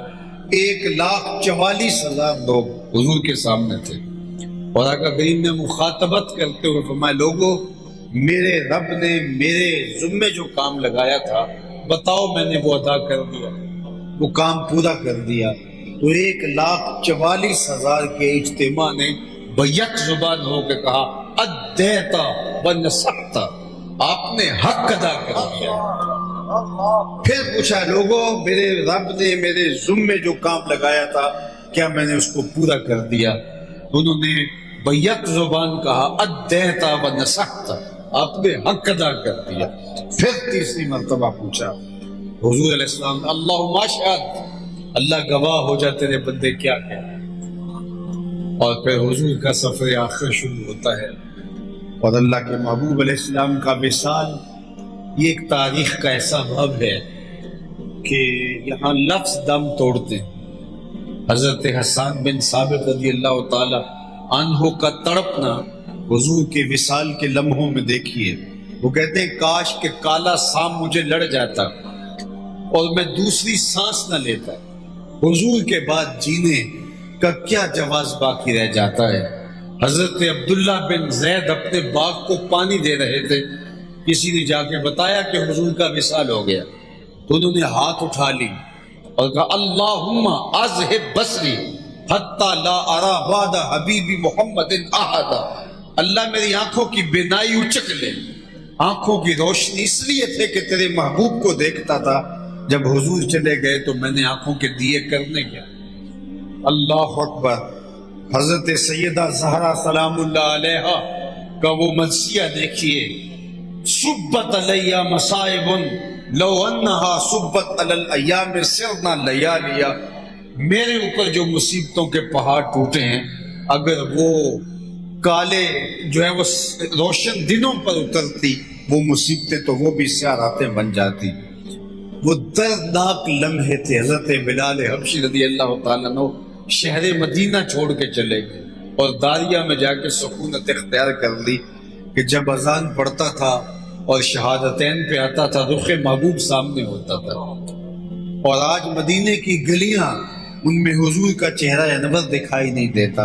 Speaker 2: 1,44,000 لوگ حضور کے سامنے تھے، اور آقا کریم نے مخاطبت کرتے ہوئے فرمایا لوگوں، میرے رب نے میرے ذمہ جو کام لگایا تھا بتاؤ میں نے وہ ادا کر دیا، وہ کام پورا کر دیا۔ تو 1,44,000 کے اجتماع نے بیک زبان ہو کے کہا ادیتا ونصحتا، آپ نے حق ادا کر دیا۔ پھر پوچھا لوگوں، میرے رب نے میرے ذمے جو کام لگایا تھا کیا میں نے اس کو پورا کر دیا؟ انہوں نے بیک زبان کہا ادیتا ونصحتا، آپ نے حق ادا کر دیا۔ پھر تیسری مرتبہ پوچھا حضور علیہ السلام اللہم اشہد، اللہ گواہ ہو جا تیرے بندے کیا کہہ۔ اور پھر حضور کا سفر آخر شروع ہوتا ہے، اور اللہ کے محبوب علیہ السلام کا وصال یہ ایک تاریخ کا ایسا باب ہے کہ یہاں لفظ دم توڑتے ہیں۔ حضرت حسان بن ثابت رضی اللہ تعالی عنہ کا تڑپنا حضور کے وصال کے لمحوں میں دیکھیے، وہ کہتے ہیں کاش کہ کالا سام مجھے لڑ جاتا اور میں دوسری سانس نہ لیتا، حضور کے بعد جینے کا کیا جواز باقی رہ جاتا ہے۔ حضرت عبداللہ بن زید اپنے باغ کو پانی دے رہے تھے، کسی نے جا کے بتایا کہ حضور کا وصال ہو گیا، تو انہوں نے ہاتھ اٹھا لی اور کہا اللہم اذہب بصری حتی لا ارا بعد حبیبی محمد احدا، اللہ میری آنکھوں کی بینائی اچک لے۔ آنکھوں کی روشنی اس لیے تھے کہ تیرے محبوب کو دیکھتا تھا، جب حضور چلے گئے تو میں نے آنکھوں کے دیے کرنے کیا۔ اللہ اکبر۔ حضرت سیدہ زہرا سلام اللہ علیہا کا وہ منسیہ دیکھیے، صبت علیہ مصائب لو انہا صبت علی الایام سرنا لیالیا، میرے اوپر جو مصیبتوں کے پہاڑ ٹوٹے ہیں، اگر وہ کالے جو ہے وہ روشن دنوں پر اترتی وہ مصیبتیں تو وہ بھی سیاہ راتیں بن جاتی۔ وہ دردناک لمحے تھے۔ حضرت بلال حبشی رضی اللہ تعالیٰ عنہ شہر مدینہ چھوڑ کے چلے گئے اور داریہ میں جا کے سکونت اختیار کر لی کہ جب اذان پڑھتا تھا اور شہادتین پہ آتا تھا رخ محبوب سامنے ہوتا تھا، اور آج مدینے کی گلیاں ان میں حضور کا چہرہ انور دکھائی نہیں دیتا۔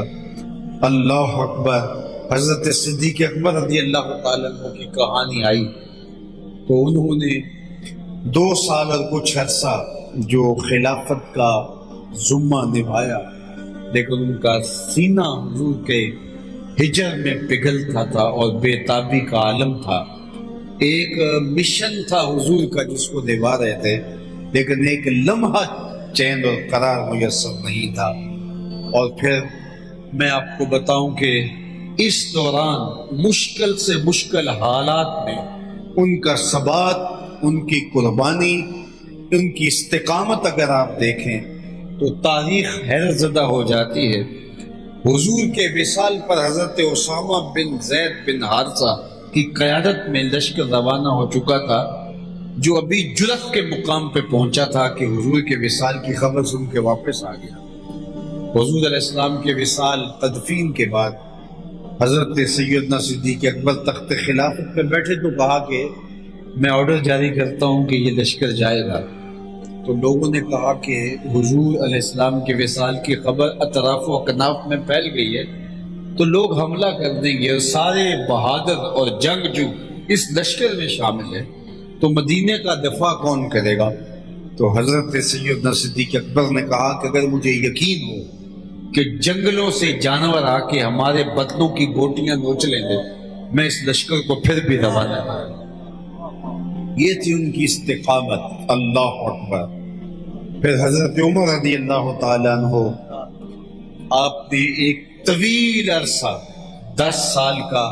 Speaker 2: اللہ اکبر۔ حضرت صدیق اکبر رضی اللہ تعالیٰ عنہ کی کہانی آئی تو انہوں نے 2 سال اور کچھ عرصہ جو خلافت کا ذمہ نبھایا، لیکن ان کا سینہ حضور کے ہجر میں پگھلتا تھا اور بے تابی کا عالم تھا۔ ایک مشن تھا حضور کا جس کو نبھا رہے تھے، لیکن ایک لمحہ چین اور قرار میسر نہیں تھا۔ اور پھر میں آپ کو بتاؤں کہ اس دوران مشکل سے مشکل حالات میں ان کا ثبات، ان کی قربانی، ان کی استقامت اگر آپ دیکھیں تو تاریخ حیرت زدہ ہو جاتی ہے۔ حضور کے وصال پر حضرت اسامہ بن زید بن حارثہ کی قیادت میں لشکر روانہ ہو چکا تھا، جو ابھی جرف کے مقام پہ پہنچا تھا کہ حضور کے وصال کی خبر سن کے واپس آ گیا۔ حضور علیہ السلام کے وصال تدفین کے بعد حضرت سیدنا صدیق اکبر تخت خلافت پہ بیٹھے تو کہا کہ میں آرڈر جاری کرتا ہوں کہ یہ لشکر جائے گا۔ تو لوگوں نے کہا کہ حضور علیہ السلام کے وصال کی خبر اطراف و اکناف میں پھیل گئی ہے تو لوگ حملہ کر دیں گے، اور سارے بہادر اور جنگجو اس لشکر میں شامل ہیں، تو مدینے کا دفاع کون کرے گا؟ تو حضرت سیدنا صدیق اکبر نے کہا کہ اگر مجھے یقین ہو کہ جنگلوں سے جانور آ کے ہمارے بدنوں کی گوٹیاں نوچ لیں گے، میں اس لشکر کو پھر بھی روانہ کروں۔ یہ تھی ان کی استقامت۔ اللہ اکبر۔ پھر حضرت عمر رضی اللہ تعالیٰ عنہ، آپ نے ایک طویل عرصہ 10 سال کا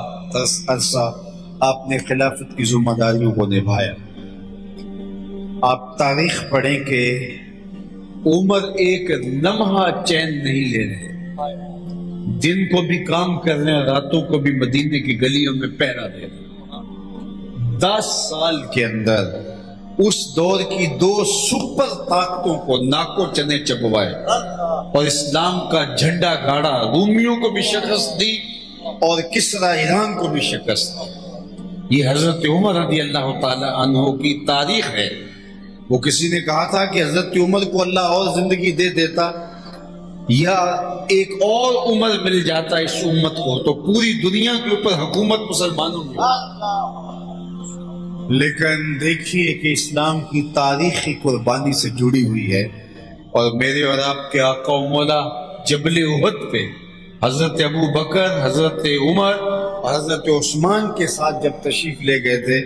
Speaker 2: عرصہ آپ نے خلافت کی ذمہ داریوں کو نبھایا۔ آپ تاریخ پڑھیں کہ عمر ایک لمحہ چین نہیں لے رہے، دن کو بھی کام کر رہے ہیں، راتوں کو بھی مدینے کی گلیوں میں پہرا دے رہے ہیں۔ 10 سال کے اندر اس دور کی 2 سپر طاقتوں کو ناکو چنے چبوائے اور اسلام کا جھنڈا گاڑا، رومیوں کو بھی شکست دی اور کسرا ایران کو بھی شکست دی۔ یہ حضرت عمر رضی اللہ تعالی عنہ کی تاریخ ہے۔ وہ کسی نے کہا تھا کہ حضرت عمر کو اللہ اور زندگی دے دیتا یا ایک اور عمر مل جاتا اس امت کو تو پوری دنیا کے اوپر حکومت مسلمانوں کی۔ لیکن دیکھیے کہ اسلام کی تاریخی قربانی سے جڑی ہوئی ہے، اور میرے اور آپ کے آقا و مولا جبل احد پہ حضرت ابو بکر، حضرت عمر اور حضرت عثمان کے ساتھ جب تشریف لے گئے تھے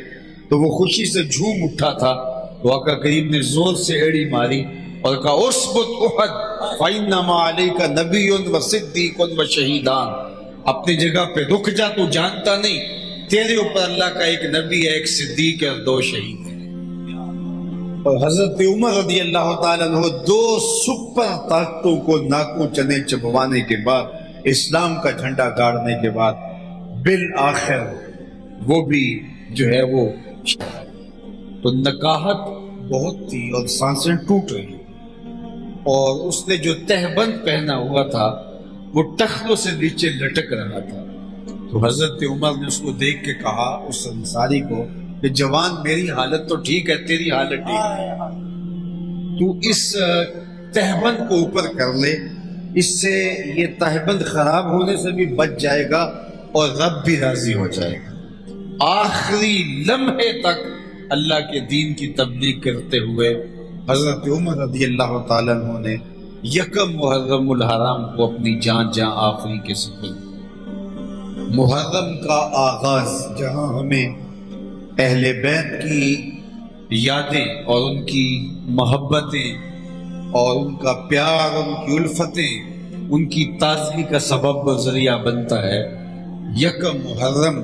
Speaker 2: تو وہ خوشی سے جھوم اٹھا تھا۔ تو آقا کریم نے زور سے ایڑی ماری اور کہا اثبت احد فإنما علیک نبی و صدیق و شہیدان، اپنی جگہ پہ رک جا، تو جانتا نہیں تیرے اوپر اللہ کا ایک نبی ہے، ایک صدیق ہے اور 2 شہید ہیں۔ اور حضرت عمر رضی اللہ تعالیٰ عنہ 2 سپر طاقتوں کو ناکوں چنے چبوانے کے بعد، اسلام کا جھنڈا گاڑنے کے بعد، بالآخر وہ بھی جو ہے وہ تو نکاحت بہت تھی اور سانسیں ٹوٹ رہی، اور اس نے جو تہبند پہنا ہوا تھا وہ ٹخنوں سے نیچے لٹک رہا تھا۔ تو حضرت عمر نے اس کو دیکھ کے کہا اس انصاری کو کہ جوان، میری حالت تو ٹھیک ہے، تیری حالت ٹھیک ہے، تو اس تہبند کو اوپر کر لے، اس سے یہ تہبند خراب ہونے سے بھی بچ جائے گا اور رب بھی راضی ہو جائے گا۔ آخری لمحے تک اللہ کے دین کی تبلیغ کرتے ہوئے حضرت عمر رضی اللہ تعالیٰ عنہ نے 1 محرم الحرام کو اپنی جان آخری کے سپرد۔ محرم کا آغاز جہاں ہمیں اہل بیت کی یادیں اور ان کی محبتیں اور ان کا پیار، ان کی الفتیں، ان کی تازگی کا سبب و ذریعہ بنتا ہے، 1 محرم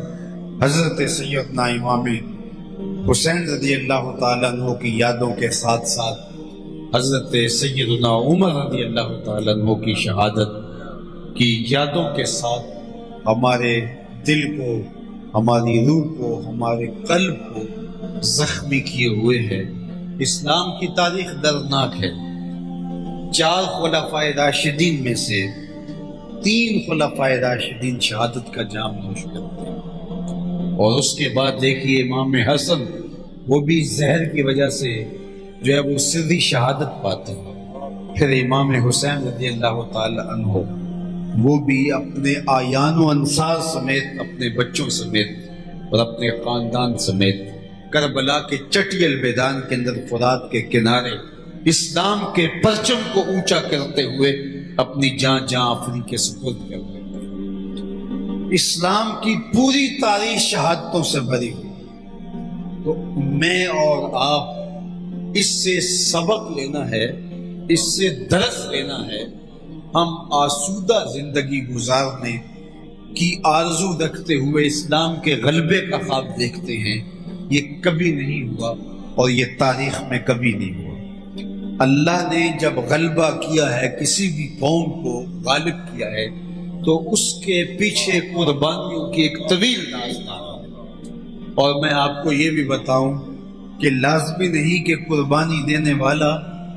Speaker 2: حضرت سیدنا امام حسین رضی اللہ تعالیٰ عنہ کی یادوں کے ساتھ ساتھ حضرت سیدنا عمر رضی اللہ تعالیٰ عنہ کی شہادت کی یادوں کے ساتھ ہمارے دل کو، ہماری روح کو، ہمارے قلب کو زخمی کیے ہوئے ہیں۔ اسلام کی تاریخ دردناک ہے۔ 4 خلفائے راشدین میں سے 3 خلفائے راشدین شہادت کا جام نوش کرتے ہیں، اور اس کے بعد دیکھیے امام حسن، وہ بھی زہر کی وجہ سے جو ہے وہ سری شہادت پاتے ہیں۔ پھر امام حسین رضی اللہ تعالی عنہ وہ بھی اپنے آیان و انصار سمیت، اپنے بچوں سمیت اور اپنے خاندان سمیت کربلا کے چٹی المیدان کے اندر فرات کے کنارے اسلام کے پرچم کو اونچا کرتے ہوئے اپنی جان آفریں کے سپرد کر گئے۔ اسلام کی پوری تاریخ شہادتوں سے بھری ہوئی، تو میں اور آپ اس سے سبق لینا ہے، اس سے درس لینا ہے۔ ہم آسودہ زندگی گزارنے کی آرزو رکھتے ہوئے اسلام کے غلبے کا خواب دیکھتے ہیں، یہ کبھی نہیں ہوا اور یہ تاریخ میں کبھی نہیں ہوا۔ اللہ نے جب غلبہ کیا ہے، کسی بھی قوم کو غالب کیا ہے، تو اس کے پیچھے قربانیوں کی ایک طویل داستان ہے۔ اور میں آپ کو یہ بھی بتاؤں کہ لازمی نہیں کہ قربانی دینے والا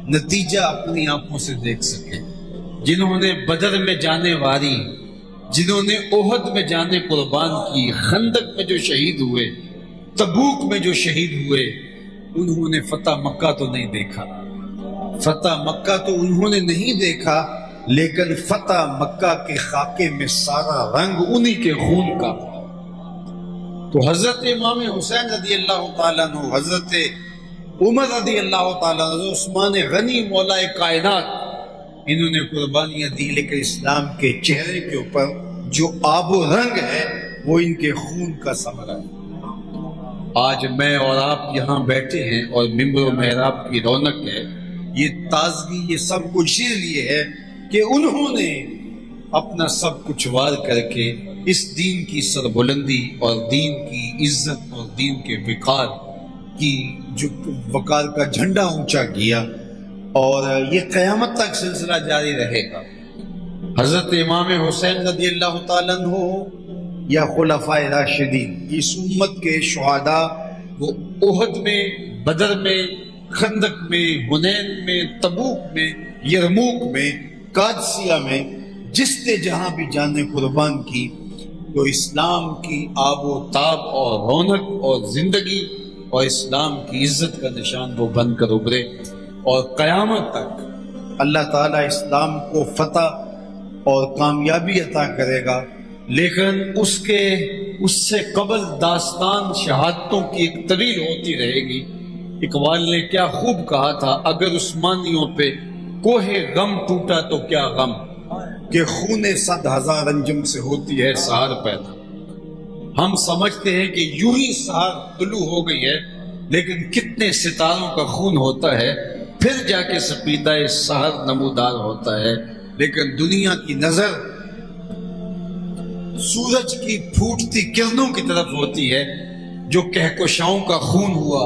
Speaker 2: نتیجہ اپنی آنکھوں سے دیکھ سکے۔ جنہوں نے بدر میں جانے واری، جنہوں نے احد میں جانے قربان کی، خندق میں جو شہید ہوئے، تبوک میں جو شہید ہوئے، انہوں نے فتح مکہ تو نہیں دیکھا۔ فتح مکہ تو انہوں نے نہیں دیکھا، لیکن فتح مکہ کے خاکے میں سارا رنگ انہی کے خون کا۔ تو حضرت امام حسین رضی اللہ تعالیٰ عنہ، حضرت عمر رضی اللہ تعالیٰ عنہ، عثمان غنی مولا کائنات، انہوں نے قربانیاں دی، لیکن اسلام کے چہرے کے اوپر جو آب و رنگ ہے وہ ان کے خون کا ثمرہ ہے۔ آج میں اور آپ یہاں بیٹھے ہیں اور ممبر و محراب کی رونق ہے، یہ تازگی، یہ سب کچھ اس لیے ہے کہ انہوں نے اپنا سب کچھ وار کر کے اس دین کی سربلندی اور دین کی عزت اور دین کے وقار کی جو وقار کا جھنڈا اونچا کیا، اور یہ قیامت تک سلسلہ جاری رہے گا۔ حضرت امام حسین رضی اللہ تعالیٰ عنہ یا خلفائے راشدین، اس امت کے شہداء، وہ احد میں، بدر میں، خندق میں، حنین میں، تبوک میں، یرموک میں، قادسیہ میں، جس نے جہاں بھی جانیں قربان کی، تو اسلام کی آب و تاب اور رونق اور زندگی اور اسلام کی عزت کا نشان وہ بن کر ابھرے، اور قیامت تک اللہ تعالیٰ اسلام کو فتح اور کامیابی عطا کرے گا۔ لیکن اس سے قبل داستان شہادتوں کی ایک طویل ہوتی رہے گی۔ اقبال نے کیا خوب کہا تھا، اگر عثمانیوں پہ کوہ غم ٹوٹا تو کیا غم، کہ خون 100,000 انجم سے ہوتی ہے سحر پیدا۔ ہم سمجھتے ہیں کہ یوں ہی سحر طلوع ہو گئی ہے، لیکن کتنے ستاروں کا خون ہوتا ہے، پھر جا کے سپیدہ سحر نمودار ہوتا ہے۔ لیکن دنیا کی نظر سورج کی پھوٹتی کرنوں کی طرف ہوتی ہے، جو کہکشاؤں کا خون ہوا،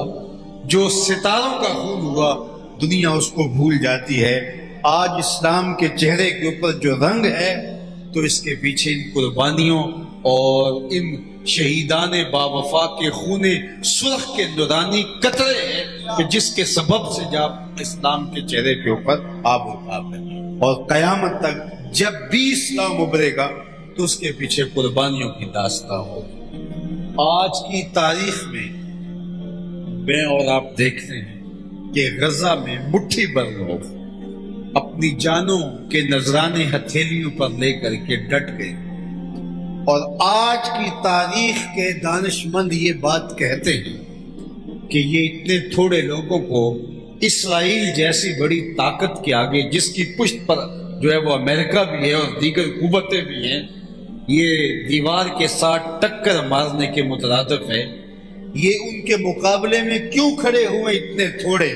Speaker 2: جو ستاروں کا خون ہوا، دنیا اس کو بھول جاتی ہے۔ آج اسلام کے چہرے کے اوپر جو رنگ ہے، تو اس کے پیچھے ان قربانیوں اور ان شہیدان باوفا کے خون سرخ کے نورانی قطرے ہیں، کہ جس کے سبب سے جب اسلام کے چہرے کے اوپر آب و تاب ہے، اور قیامت تک جب بھی اسلام ابھرے گا تو اس کے پیچھے قربانیوں کی داستان ہوگی۔ آج کی تاریخ میں اور آپ دیکھتے ہیں کہ غزہ میں مٹھی بھر لوگ اپنی جانوں کے نذرانے ہتھیلیوں پر لے کر کے ڈٹ گئے، اور آج کی تاریخ کے دانشمند یہ بات کہتے ہیں کہ یہ اتنے تھوڑے لوگوں کو اسرائیل جیسی بڑی طاقت کے آگے، جس کی پشت پر جو ہے وہ امریکہ بھی ہے اور دیگر قوتیں بھی ہیں، یہ دیوار کے ساتھ ٹکر مارنے کے مترادف ہے، یہ ان کے مقابلے میں کیوں کھڑے ہوئے اتنے تھوڑے؟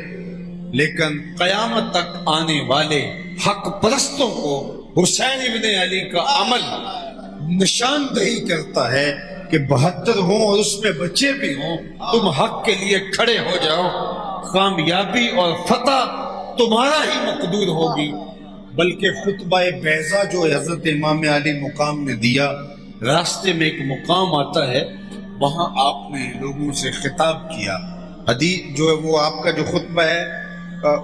Speaker 2: لیکن قیامت تک آنے والے حق پرستوں کو حسین ابن علی کا عمل نشاندہی کرتا ہے کہ 72 ہوں اور اس میں بچے بھی ہوں، تم حق کے لیے کھڑے ہو جاؤ، کامیابی اور فتح تمہارا ہی مقدور ہوگی۔ بلکہ خطبہ بیضا جو حضرت امام علی مقام نے دیا، راستے میں ایک مقام آتا ہے، وہاں آپ نے لوگوں سے خطاب کیا۔ حدیث جو ہے وہ آپ کا جو خطبہ ہے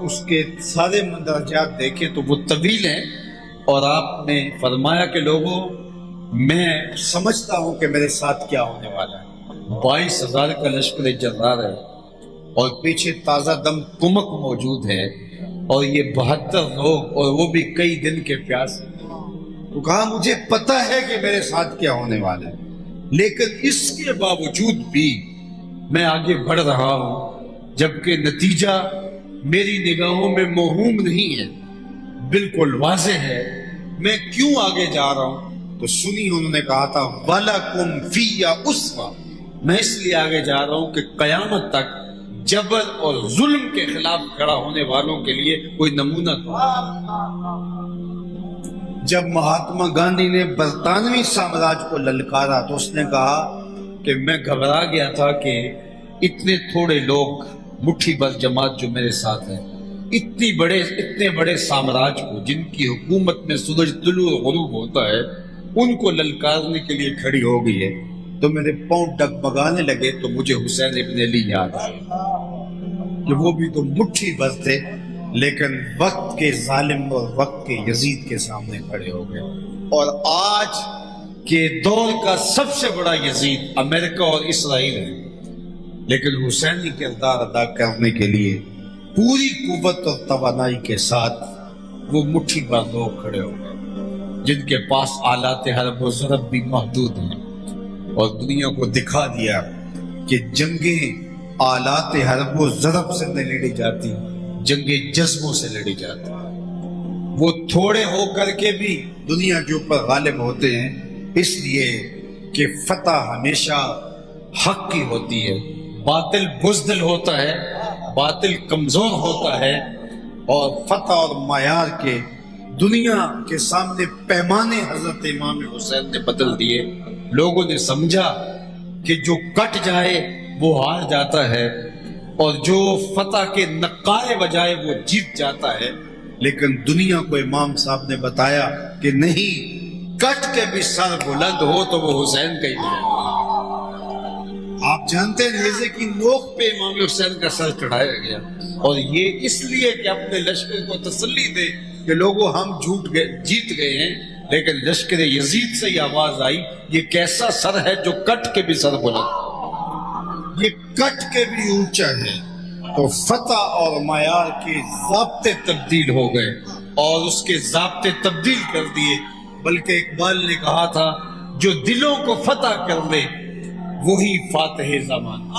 Speaker 2: اس کے سارے مندرجات دیکھیں تو وہ طویل ہیں، اور آپ نے فرمایا کہ لوگوں، میں سمجھتا ہوں کہ میرے ساتھ کیا ہونے والا ہے۔ 22,000 کا لشکر جرار ہے، اور پیچھے تازہ دم کمک موجود ہے اور یہ 72 لوگ اور وہ بھی کئی دن کے پیاسے. تو کہا مجھے پتا ہے کہ میرے ساتھ کیا ہونے والا ہے، لیکن اس کے باوجود بھی میں آگے بڑھ رہا ہوں، جبکہ نتیجہ میری نگاہوں میں موہوم نہیں ہے، بالکل واضح ہے. میں کیوں آگے جا رہا ہوں؟ تو سنی انہوں نے کہا تھا وَلَكُمْ فِيَّ أُسْوَةٌ. میں اس لیے آگے جا رہا ہوں کہ قیامت تک جبر اور ظلم کے خلاف کھڑا ہونے والوں کے لیے کوئی نمونہ ہو. جب مہاتما گاندھی نے برطانوی سامراج کو للکارا تو اس نے کہا کہ میں گھبرا گیا تھا کہ اتنے تھوڑے لوگ، مٹھی بھر جماعت جو میرے ساتھ ہے، اتنے بڑے سامراج کو جن کی حکومت میں سورج طلوع و غروب ہوتا ہے، ان کو للکارنے کے لیے کھڑی ہو گئی ہے. تو میرے پاؤں ڈگمگانے لگے تو مجھے حسین ابن علی یاد آئے کہ وہ بھی تو مٹھی بھر تھے، لیکن وقت کے ظالم اور وقت کے یزید کے سامنے کھڑے ہو گئے. اور آج کے دور کا سب سے بڑا یزید امریکہ اور اسرائیل ہے، لیکن حسینی کردار ادا کرنے کے لیے پوری قوت اور توانائی کے ساتھ وہ مٹھی بھر لوگ کھڑے ہو گئے جن کے پاس آلات حرب و ضرب بھی محدود ہیں، اور دنیا کو دکھا دیا کہ جنگیں آلات حرب و ضرب سے نہیں لڑی جاتی، جنگیں جذبوں سے لڑی جاتی. وہ تھوڑے ہو کر کے بھی دنیا کے اوپر غالب ہوتے ہیں، اس لیے کہ فتح ہمیشہ حق کی ہوتی ہے. باطل بزدل ہوتا ہے، باطل کمزور ہوتا ہے، اور فتح اور معیار کے دنیا کے سامنے پیمانے حضرت امام حسین نے بدل دیے. لوگوں نے سمجھا کہ جو کٹ جائے وہ ہار جاتا ہے، اور جو فتح کے نقارے بجائے وہ جیت جاتا ہے. لیکن دنیا کو امام صاحب نے بتایا کہ نہیں، کٹ کے بھی سر بلند ہو تو وہ حسین کا ہی ہے. آپ جانتے ہیں نیزے کی نوک پہ امام حسین کا سر چڑھایا گیا، اور یہ اس لیے کہ اپنے لشکر کو تسلی دے کہ لوگوں ہم جیت گئے ہیں. لیکن لشکر یزید سے یہ آواز آئی، یہ کیسا سر ہے جو کٹ کے بھی سر بلند، یہ کٹ کے بھی اونچا ہے. تو فتح اور معیار کے ضابطے تبدیل ہو گئے، اور اس کے ضابطے تبدیل کر دیے. بلکہ اقبال نے کہا تھا جو دلوں کو فتح کر لے وہی فاتح زمان.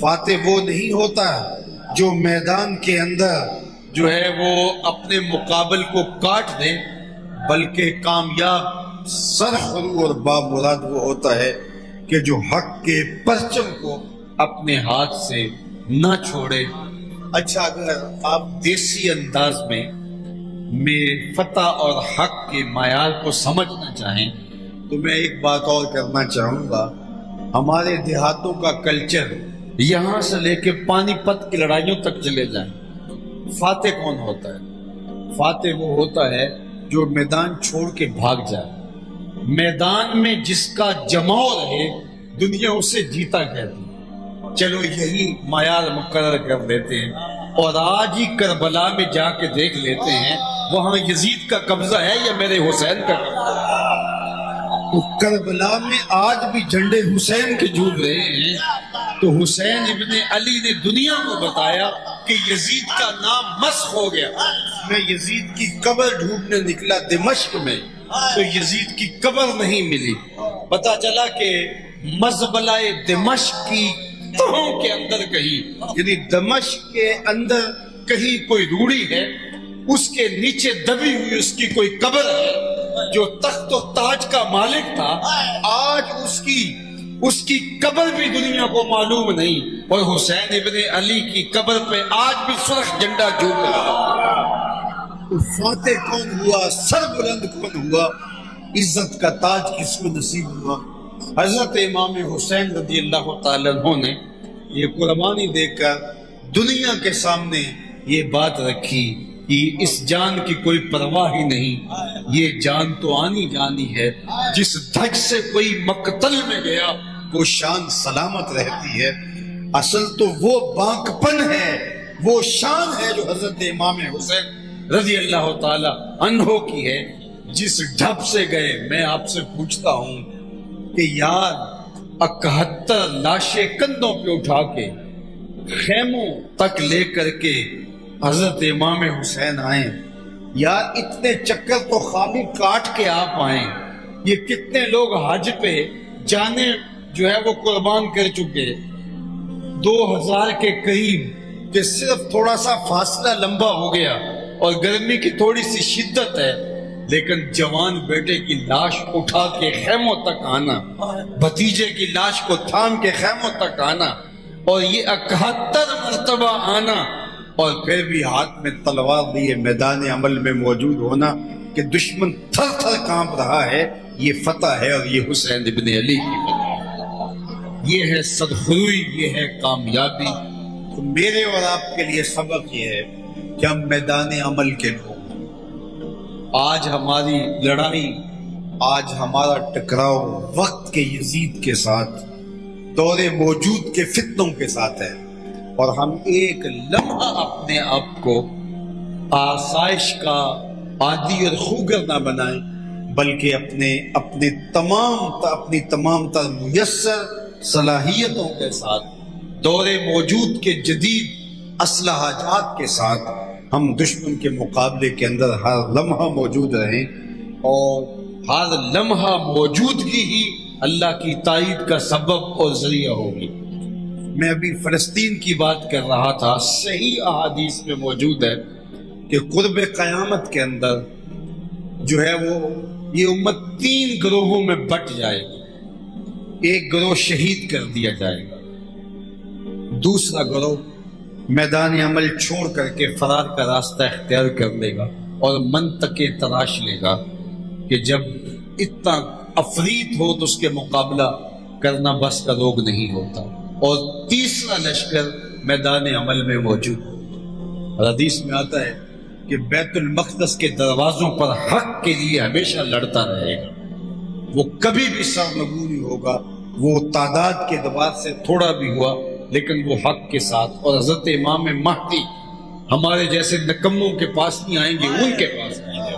Speaker 2: فاتح وہ نہیں ہوتا جو میدان کے اندر جو ہے وہ اپنے مقابل کو کاٹ دے، بلکہ کامیاب سرخرو اور بامراد وہ ہوتا ہے کہ جو حق کے پرچم کو اپنے ہاتھ سے نہ چھوڑے. اچھا، اگر آپ دیسی انداز میں فتح اور حق کے معیار کو سمجھنا چاہیں تو میں ایک بات اور کرنا چاہوں گا. ہمارے دیہاتوں کا کلچر یہاں سے لے کے پانی پت کی لڑائیوں تک چلے جائیں، فاتح کون ہوتا ہے؟ فاتح وہ ہوتا ہے جو میدان چھوڑ کے بھاگ جائے. میدان میں جس کا جماؤ رہے دنیا اسے جیتا کہتی ہے. چلو یہی معیار مقرر کر دیتے ہیں، اور آج ہی کربلا میں جا کے دیکھ لیتے ہیں وہاں یزید کا قبضہ ہے یا میرے حسین کا قبضہ ہے. تو کربلا میں آج بھی جھنڈے حسین کے جھول رہے ہیں. تو حسین ابن علی نے دنیا کو بتایا کہ یزید کا نام مسخ ہو گیا. میں یزید کی قبر ڈھونڈنے نکلا دمشق میں تو یزید کی قبر نہیں ملی. پتا چلا کہ مزبلہ دمشق کی تہوں کے اندر کہیں، یعنی دمشق کے اندر کہیں کوئی روڑی ہے، اس کے نیچے دبی ہوئی اس کی کوئی قبر ہے. جو تخت و تاج کا مالک تھا آج اس کی قبر بھی دنیا کو معلوم نہیں، اور حسین ابن علی کی قبر پہ آج بھی سرخ جھنڈا جھول رہا. تو فاتح کون ہوا؟ سر بلند کون ہوا؟ عزت کا تاج کس کو نصیب ہوا؟ حضرت امام حسین رضی اللہ تعالیٰ عنہ نے یہ قربانی دے کر دنیا کے سامنے یہ بات رکھی کہ اس جان کی کوئی پرواہ ہی نہیں، یہ جان تو آنی جانی ہے. جس دھج سے کوئی مقتل میں گیا وہ شان سلامت رہتی ہے. اصل تو وہ بانکپن ہے، وہ شان ہے جو حضرت امام حسین رضی اللہ تعالی عنہ کی ہے. جس ڈھب سے گئے، میں آپ سے پوچھتا ہوں کہ یار 71 لاشیں کندھوں پہ اٹھا کے خیموں تک لے کر کے حضرت امام حسین آئیں. یار اتنے چکر تو خالی کاٹ کے آپ آئیں. یہ کتنے لوگ حج پہ جانے جو ہے وہ قربان کر چکے، 2000 کے قریب، کہ صرف تھوڑا سا فاصلہ لمبا ہو گیا اور گرمی کی تھوڑی سی شدت ہے، لیکن جوان بیٹے کی لاش اٹھا کے خیموں تک آنا، بھتیجے کی لاش کو تھام کے خیموں تک آنا، اور یہ 71 مرتبہ آنا، اور پھر بھی ہاتھ میں تلوار لیے میدان عمل میں موجود ہونا کہ دشمن تھر تھر کانپ رہا ہے. یہ فتح ہے، اور یہ حسین ابن علی کی فتح، یہ ہے سرخروئی، یہ ہے کامیابی. تو میرے اور آپ کے لیے سبق یہ ہے کہ ہم میدان عمل کے لوگ، آج ہماری لڑائی، آج ہمارا ٹکراؤ وقت کے یزید کے ساتھ، دور موجود کے فتنوں کے ساتھ ہے، اور ہم ایک لمحہ اپنے آپ کو آسائش کا عادی اور خوگر نہ بنائیں، بلکہ اپنی تمام تر میسر صلاحیتوں کے ساتھ، دور موجود کے جدید اسلحہ جات کے ساتھ ہم دشمن کے مقابلے کے اندر ہر لمحہ موجود رہیں، اور ہر لمحہ موجودگی ہی اللہ کی تائید کا سبب اور ذریعہ ہوگی. میں ابھی فلسطین کی بات کر رہا تھا، صحیح احادیث میں موجود ہے کہ قرب قیامت کے اندر جو ہے وہ یہ امت 3 گروہوں میں بٹ جائے گی. ایک گروہ شہید کر دیا جائے گا، دوسرا گروہ میدان عمل چھوڑ کر کے فرار کا راستہ اختیار کر لے گا اور منطقے تراش لے گا کہ جب اتنا افریط ہو تو اس کے مقابلہ کرنا بس کا روگ نہیں ہوتا. اور تیسرا لشکر میدان عمل میں موجود. حدیث میں آتا ہے کہ بیت المقدس کے دروازوں پر حق کے لیے ہمیشہ لڑتا رہے گا، وہ کبھی بھی سرنگوں نہیں ہوگا. وہ تعداد کے اعتبار سے تھوڑا بھی ہوا لیکن وہ حق کے ساتھ. اور حضرت امام مہدی ہمارے جیسے نکموں کے پاس نہیں آئیں گے، ان کے پاس آئیں گے.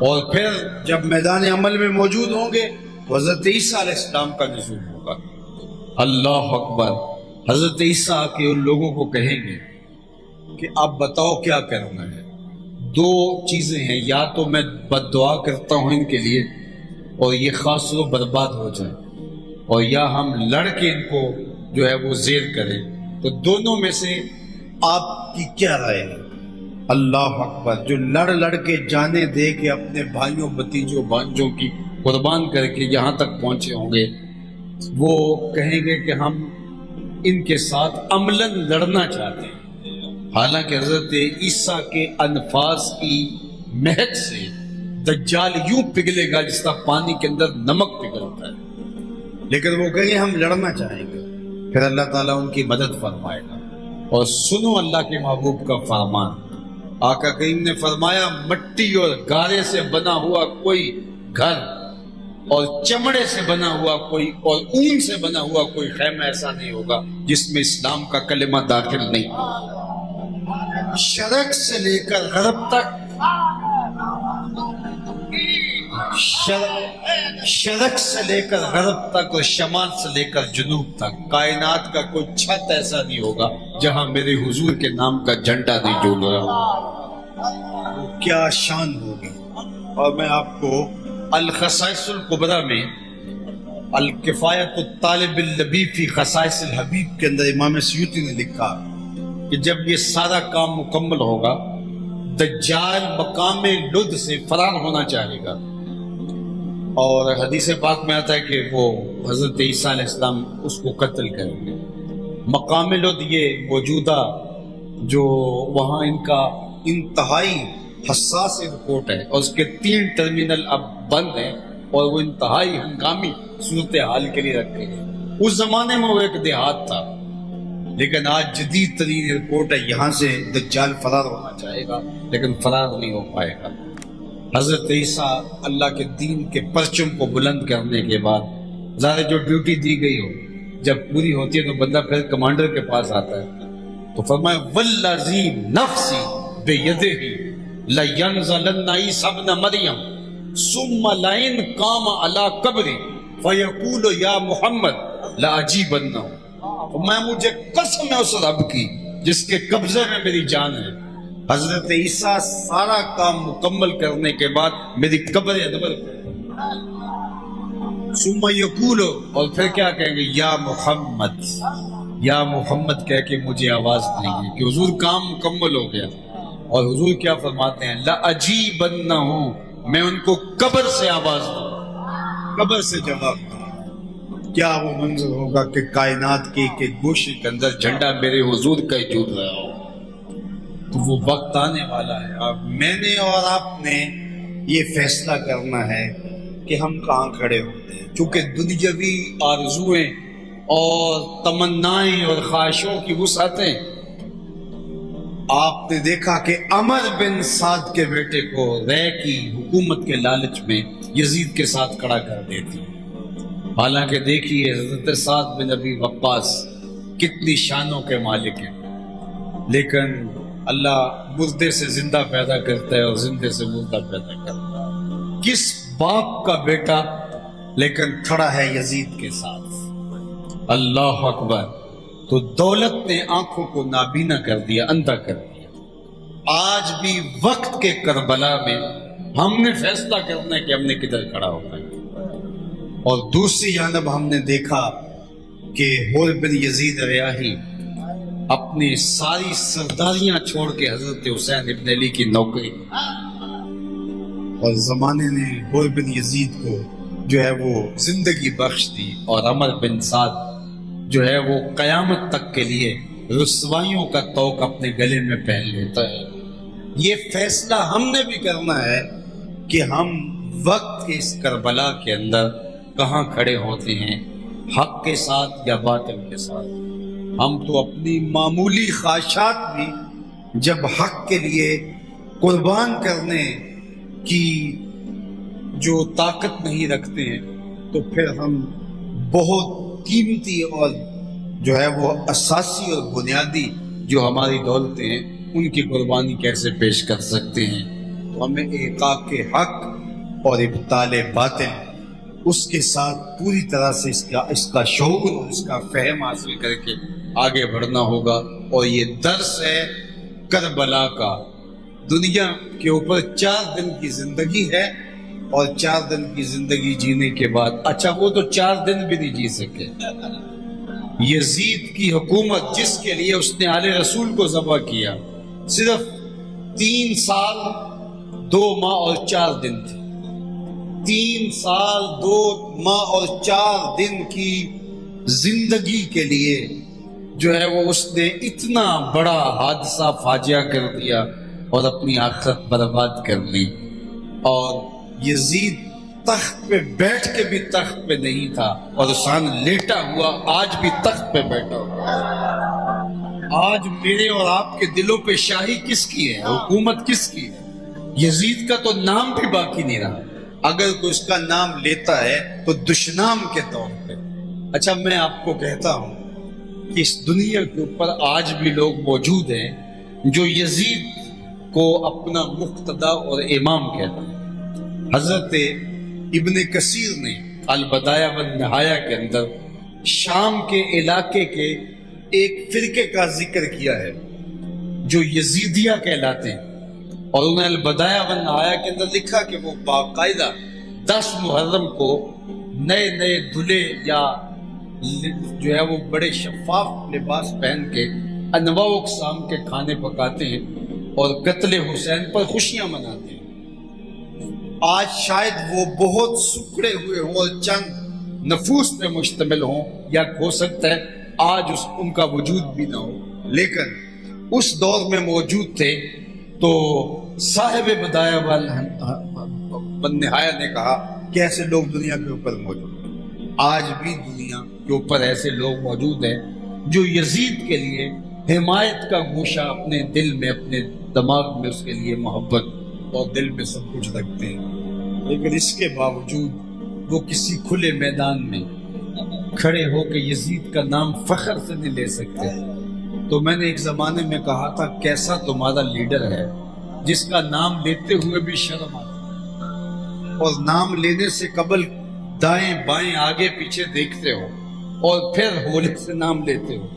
Speaker 2: اور پھر جب میدان عمل میں موجود ہوں گے تو حضرت عیسیٰ علیہ السلام کا نزول ہوگا. اللہ اکبر. حضرت عیسیٰ کے ان لوگوں کو کہیں گے کہ آپ بتاؤ کیا کرنا ہے. 2 چیزیں ہیں، یا تو میں بد دعا کرتا ہوں ان کے لیے اور یہ خاص و برباد ہو جائے، اور یا ہم لڑ کے ان کو جو ہے وہ زیر کریں. تو دونوں میں سے آپ کی کیا رائے ہے؟ اللہ اکبر. جو لڑ کے جانے دے کے اپنے بھائیوں بھتیجوں بانجوں کی قربان کر کے یہاں تک پہنچے ہوں گے، وہ کہیں گے کہ ہم ان کے ساتھ عملاً لڑنا چاہتے ہیں. حالانکہ حضرت عیسیٰ کے انفاس کی مہک سے دجال یوں پگھلے گا جس طرح پانی کے اندر نمک پگھلتا ہے، لیکن وہ کہیں ہم لڑنا چاہیں گے. پھر اللہ تعالیٰ ان کی مدد فرمائے گا. اور سنو اللہ کے محبوب کا فرمان. آقا کریم نے فرمایا مٹی اور گارے سے بنا ہوا کوئی گھر اور چمڑے سے بنا ہوا کوئی اور اون سے بنا ہوا کوئی خیمہ ایسا نہیں ہوگا جس میں اسلام کا کلمہ داخل نہیں ہوگا. شرق سے لے کر غرب تک، شرق سے لے کر غرب تک اور شمال سے لے کر جنوب تک کائنات کا کوئی چھت ایسا نہیں ہوگا جہاں میرے حضور کے نام کا جھنڈا نہیں ڈول رہا. کیا شان ہوگی. اور میں آپ کو الخصائص الکبریٰ میں الکفایت الطالب اللبیب فی خصائص الحبیب کے اندر امام سیوطی نے لکھا کہ جب یہ سارا کام مکمل ہوگا دجال مقام لد سے فرار ہونا چاہے گا. اور حدیث پاک میں آتا ہے کہ وہ حضرت عیسیٰ علیہ السلام اس کو قتل کریں گے. مقام لد یہ موجودہ جو وہاں ان کا انتہائی حساس ایئرپورٹ ہے اور اس کے 3 ٹرمینل اب بند ہیں اور وہ انتہائی ہنگامی صورتحال کے لیے رکھے گئے. اس زمانے میں وہ ایک دیہات تھا، لیکن آج جدید ترین ایئرپورٹ ہے. یہاں سے دجال فرار ہونا چاہے گا لیکن فرار نہیں ہو پائے گا. حضرت عیسیٰ اللہ کے دین کے پرچم کو بلند کرنے کے بعد ظاہر جو ڈیوٹی دی گئی ہو جب پوری ہوتی ہے تو بندہ پھر کمانڈر کے پاس آتا ہے. تو فرمایا والذی نفسی بیدہ لینزلن عیسی ابن مریم ثم لئن قام علی قبری فیقول یا محمد لاجیبنہ. میں مجھے قسم ہے اس رب کی جس کے قبضے میں میری جان ہے، حضرت عیسیٰ سارا کام مکمل کرنے کے بعد میری قبر انور ثم یقولو، اور پھر کیا کہیں گے، یا محمد، یا محمد کہہ کے مجھے آواز دیں گے کہ حضور کام مکمل ہو گیا۔ اور حضور کیا فرماتے ہیں، لَأَجِیبَنَّهُ، میں ان کو قبر سے آواز دوں، قبر سے جواب دوں۔ کیا وہ منظر ہوگا کہ کائنات کے ایک گوشے کے اندر جھنڈا میرے حضور کا ہی جھول رہا ہو۔ تو وہ وقت آنے والا ہے، اب میں نے اور آپ نے یہ فیصلہ کرنا ہے کہ ہم کہاں کھڑے ہوتے ہیں، کیونکہ دنیاوی آرزویں اور تمنائیں اور خواہشوں کی وسعتیں، آپ نے دیکھا کہ عمر بن سعد کے بیٹے کو رے کی حکومت کے لالچ میں یزید کے ساتھ کھڑا کر دیتی۔ حالانکہ دیکھیے حضرت سعد بن ابی وقاص کتنی شانوں کے مالک ہیں، لیکن اللہ مردے سے زندہ پیدا کرتا ہے اور زندے سے مردہ پیدا کرتا ہے۔ کس باپ کا بیٹا لیکن کھڑا ہے یزید کے ساتھ، اللہ اکبر۔ تو دولت نے آنکھوں کو نابینا کر دیا، اندھا کر دیا۔ آج بھی وقت کے کربلا میں ہم نے فیصلہ کرنا ہے کہ ہم نے کدھر کھڑا ہونا ہے۔ اور دوسری جانب ہم نے دیکھا کہ حور بن یزید ریاحی اپنی ساری سرداریاں چھوڑ کے حضرت حسین ابن علی کی نوکری، اور زمانے نے حور بن یزید کو جو ہے وہ زندگی بخش دی، اور عمر بن سعد جو ہے وہ قیامت تک کے لیے رسوائیوں کا طوق اپنے گلے میں پہن لیتا ہے۔ یہ فیصلہ ہم نے بھی کرنا ہے کہ ہم وقت کے اس کربلا کے اندر کہاں کھڑے ہوتے ہیں، حق کے ساتھ یا باطل کے ساتھ۔ ہم تو اپنی معمولی خواہشات بھی جب حق کے لیے قربان کرنے کی جو طاقت نہیں رکھتے ہیں تو پھر ہم بہت قیمتی اور جو ہے وہ اساسی اور بنیادی جو ہماری دولتیں ہیں ان کی قربانی کیسے پیش کر سکتے ہیں۔ تو ہمیں احقاق کے حق اور ابطال باطل اس کے ساتھ پوری طرح سے اس کا شعور اور اس کا فہم حاصل کر کے آگے بڑھنا ہوگا۔ اور یہ درس ہے کربلا کا۔ دنیا کے اوپر 4 دن کی زندگی ہے، اور 4 دن کی زندگی جینے کے بعد، اچھا وہ تو 4 دن بھی نہیں جی سکے۔ یزید کی حکومت جس کے لیے اس نے آل رسول کو ذبح کیا، صرف 3 سال 2 ماہ اور 4 دن تھے۔ 3 سال 2 ماہ اور 4 دن کی زندگی کے لیے جو ہے وہ اس نے اتنا بڑا حادثہ فاجعہ کر دیا اور اپنی آخرت برباد کر لی۔ اور یزید تخت پہ بیٹھ کے بھی تخت پہ نہیں تھا، اور حسین لیٹا ہوا آج بھی تخت پہ بیٹھا ہوا ہے۔ آج میرے اور آپ کے دلوں پہ شاہی کس کی ہے، حکومت کس کی ہے؟ یزید کا تو نام بھی باقی نہیں رہا، اگر کوئی اس کا نام لیتا ہے تو دشنام کے طور پہ۔ اچھا میں آپ کو کہتا ہوں کہ اس دنیا کے اوپر آج بھی لوگ موجود ہیں جو یزید کو اپنا مقتدا اور امام کہتے ہیں۔ حضرت ابن کثیر نے البدایہ والنہایہ کے اندر شام کے علاقے کے ایک فرقے کا ذکر کیا ہے جو یزیدیہ کہلاتے ہیں، اور انہیں البدایہ والنہایہ کے اندر لکھا کہ وہ باقاعدہ 10 محرم کو نئے نئے دلہے یا جو ہے وہ بڑے شفاف لباس پہن کے انواع و اقسام کے کھانے پکاتے ہیں اور قتل حسین پر خوشیاں مناتے ہیں۔ آج شاید وہ بہت سکڑے ہوئے ہوں اور چند نفوس پہ مشتمل ہوں، یا ہو سکتا ہے آج ان کا وجود بھی نہ ہو، لیکن اس دور میں موجود تھے۔ تو صاحب بدایہ والنہایہ نے کہا کہ ایسے لوگ دنیا کے اوپر موجود ہیں۔ آج بھی دنیا کے اوپر ایسے لوگ موجود ہیں جو یزید کے لیے حمایت کا گوشہ اپنے دل میں، اپنے دماغ میں اس کے لیے محبت اور دل میں سب کچھ رکھتے ہیں، لیکن اس کے باوجود وہ کسی کھلے میدان میں کھڑے ہو کے یزید کا نام فخر سے نہیں لے سکتے۔ تو میں نے ایک زمانے میں کہا تھا کیسا تمہارا لیڈر ہے جس کا نام لیتے ہوئے بھی شرم آتی، اور نام لینے سے قبل دائیں بائیں آگے پیچھے دیکھتے ہو، اور پھر ہولے سے نام لیتے ہو.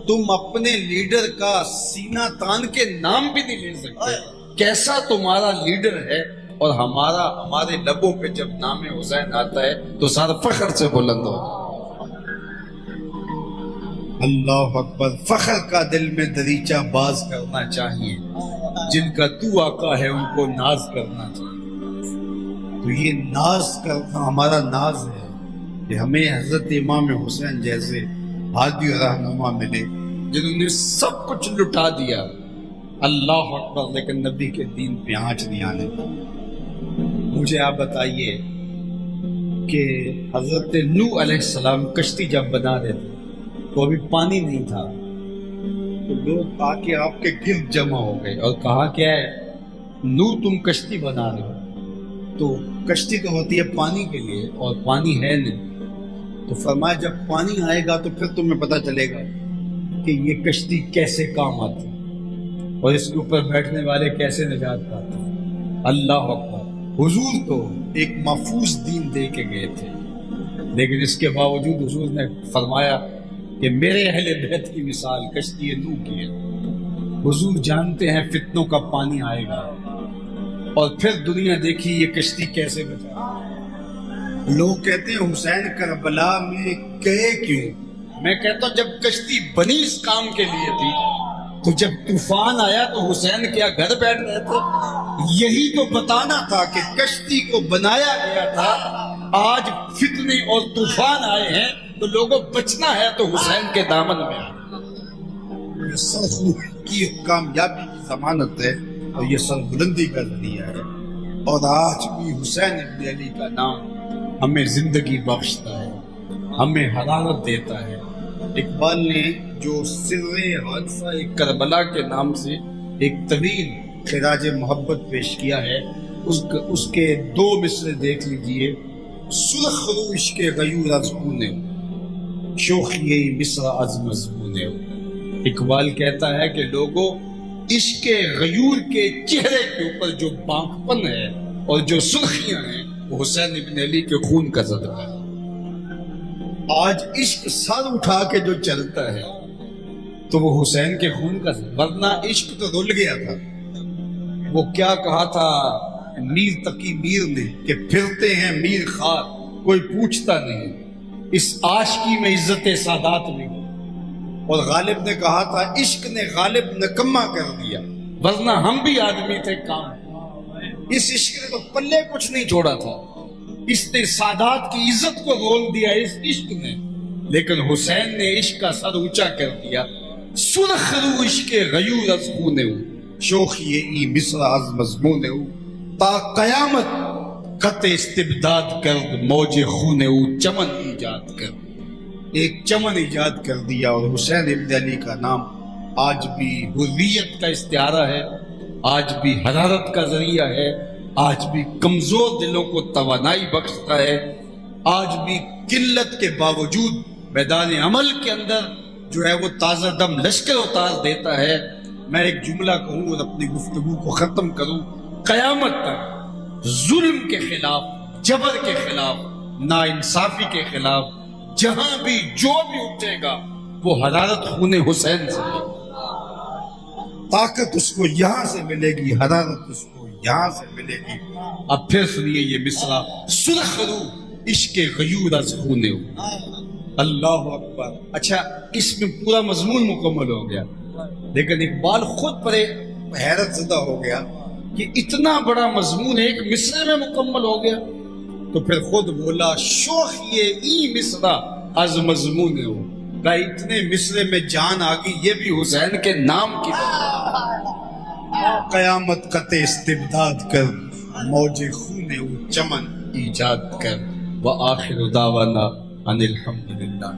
Speaker 2: تم اپنے لیڈر کا سینہ تان کے نام بھی نہیں لے سکتے. کیسا تمہارا لیڈر ہے. اور ہمارے لبوں پہ جب نام حسین آتا ہے تو سارا فخر سے بلند ہو. اللہ اکبر. فخر کا دل میں دریچہ باز کرنا چاہیے. جن کا تو آقا ہے ان کو ناز کرنا چاہیے. تو یہ ناز کرنا ہمارا ناز ہے کہ ہمیں حضرت امام حسین جیسے ہادی رہنما ملے جنہوں نے سب کچھ لٹا دیا. اللہ اکبر. لیکن نبی کے دین پہ آنچ نہیں آنے. مجھے آپ بتائیے کہ حضرت نوح علیہ السلام کشتی جب بنا رہے تھے تو ابھی پانی نہیں تھا, تو لوگ آ کے آپ کے گرد جمع ہو گئے اور کہا کیا ہے نوح تم کشتی بنا رہے ہو. تو کشتی تو ہوتی ہے پانی کے لیے اور پانی ہے نہیں. تو فرمایا جب پانی آئے گا تو پھر تمہیں پتہ چلے گا کہ یہ کشتی کیسے کام آتی اور اس کے اوپر بیٹھنے والے کیسے نجات پاتے. اللہ اکبر. حضور تو ایک محفوظ دین دے کے گئے تھے, لیکن اس کے باوجود حضور نے فرمایا کہ میرے اہل بیت کی مثال کشتی نوح کی ہے. حضور جانتے ہیں فتنوں کا پانی آئے گا اور پھر دنیا دیکھی یہ کشتی کیسے بچا. لوگ کہتے ہیں حسین کربلا میں گئے کیوں. میں کہتا ہوں جب کشتی بنی اس کام کے لیے تھی تو جب طوفان آیا تو حسین کیا گھر بیٹھ رہے تھے. یہی تو بتانا تھا کہ کشتی کو بنایا گیا تھا. آج فتنے اور طوفان آئے ہیں تو لوگوں بچنا ہے تو حسین کے دامن میں. یہ سر کی کامیابی کی ضمانت ہے اور یہ سر بلندی کا ذریعہ ہے. اور آج بھی حسین ابن علی کا نام ہمیں زندگی بخشتا ہے, ہمیں حرارت دیتا ہے. اقبال نے جو سر حادثہ کربلا کے نام سے ایک طویل خراج محبت پیش کیا ہے, اس کے 2 مصرے دیکھ لیجئے. سرخ رو عشق غیور از خونے شوخی مصر از مضمونے. اقبال کہتا ہے کہ لوگوں عشق غیور کے چہرے کے اوپر جو بانکپن ہے اور جو سرخیاں ہیں وہ حسین ابن علی کے خون کا صدقہ ہے. آج عشق سر اٹھا کے جو چلتا ہے تو وہ حسین کے خون کا صدقہ. ورنہ عشق تو رول گیا تھا. وہ کیا کہا تھا میر تقی میر نے کہ پھرتے ہیں میر خار کوئی پوچھتا نہیں, اس عاشقی میں عزت سادات نہیں. اور غالب نے کہا تھا عشق نے غالب نکما کر دیا, ورنہ ہم بھی آدمی تھے کام. اس عشق نے تو پلے کچھ نہیں چھوڑا تھا. اس نے سادات کی عزت کو رول دیا اس عشق نے. لیکن حسین نے عشق کا سر اونچا کر دیا. سرخ رو عشق غیور از خونے شوخی ای مصر از مضمون تا قیامت خط استبداد کرد موج خون او چمن ایجاد کر. ایک چمن ایجاد کر دیا. اور حسین ابن علی کا نام آج بھی حریت کا استعارہ ہے, آج بھی حرارت کا ذریعہ ہے, آج بھی کمزور دلوں کو توانائی بخشتا ہے, آج بھی قلت کے باوجود میدان عمل کے اندر جو ہے وہ تازہ دم لشکر اتار دیتا ہے. میں ایک جملہ کہوں اور اپنی گفتگو کو ختم کروں. قیامت تک ظلم کے خلاف, جبر کے خلاف, ناانصافی کے خلاف جہاں بھی جو بھی اٹھے گا وہ حرارت خون حسین سے ملے گی. طاقت اس کو یہاں سے ملے گی, حرارت اس کو یہاں سے ملے گی. اب پھر سنیے یہ مصرع سرخ رو عشق غیور از خونے. اللہ اکبر. اچھا اس میں پورا مضمون مکمل ہو گیا, لیکن اقبال خود پر حیرت زدہ ہو گیا کہ اتنا بڑا مضمون ایک مصرے میں مکمل ہو گیا. تو پھر خود بولا شوخی ای مصرع از مضمون ہو. کہ اتنے مصرے میں جان آگئی, یہ بھی حسین کے نام کی قیامت قط استبداد کر موج خون او چمن ایجاد کر. وآخر دعوانا ان الحمدللہ.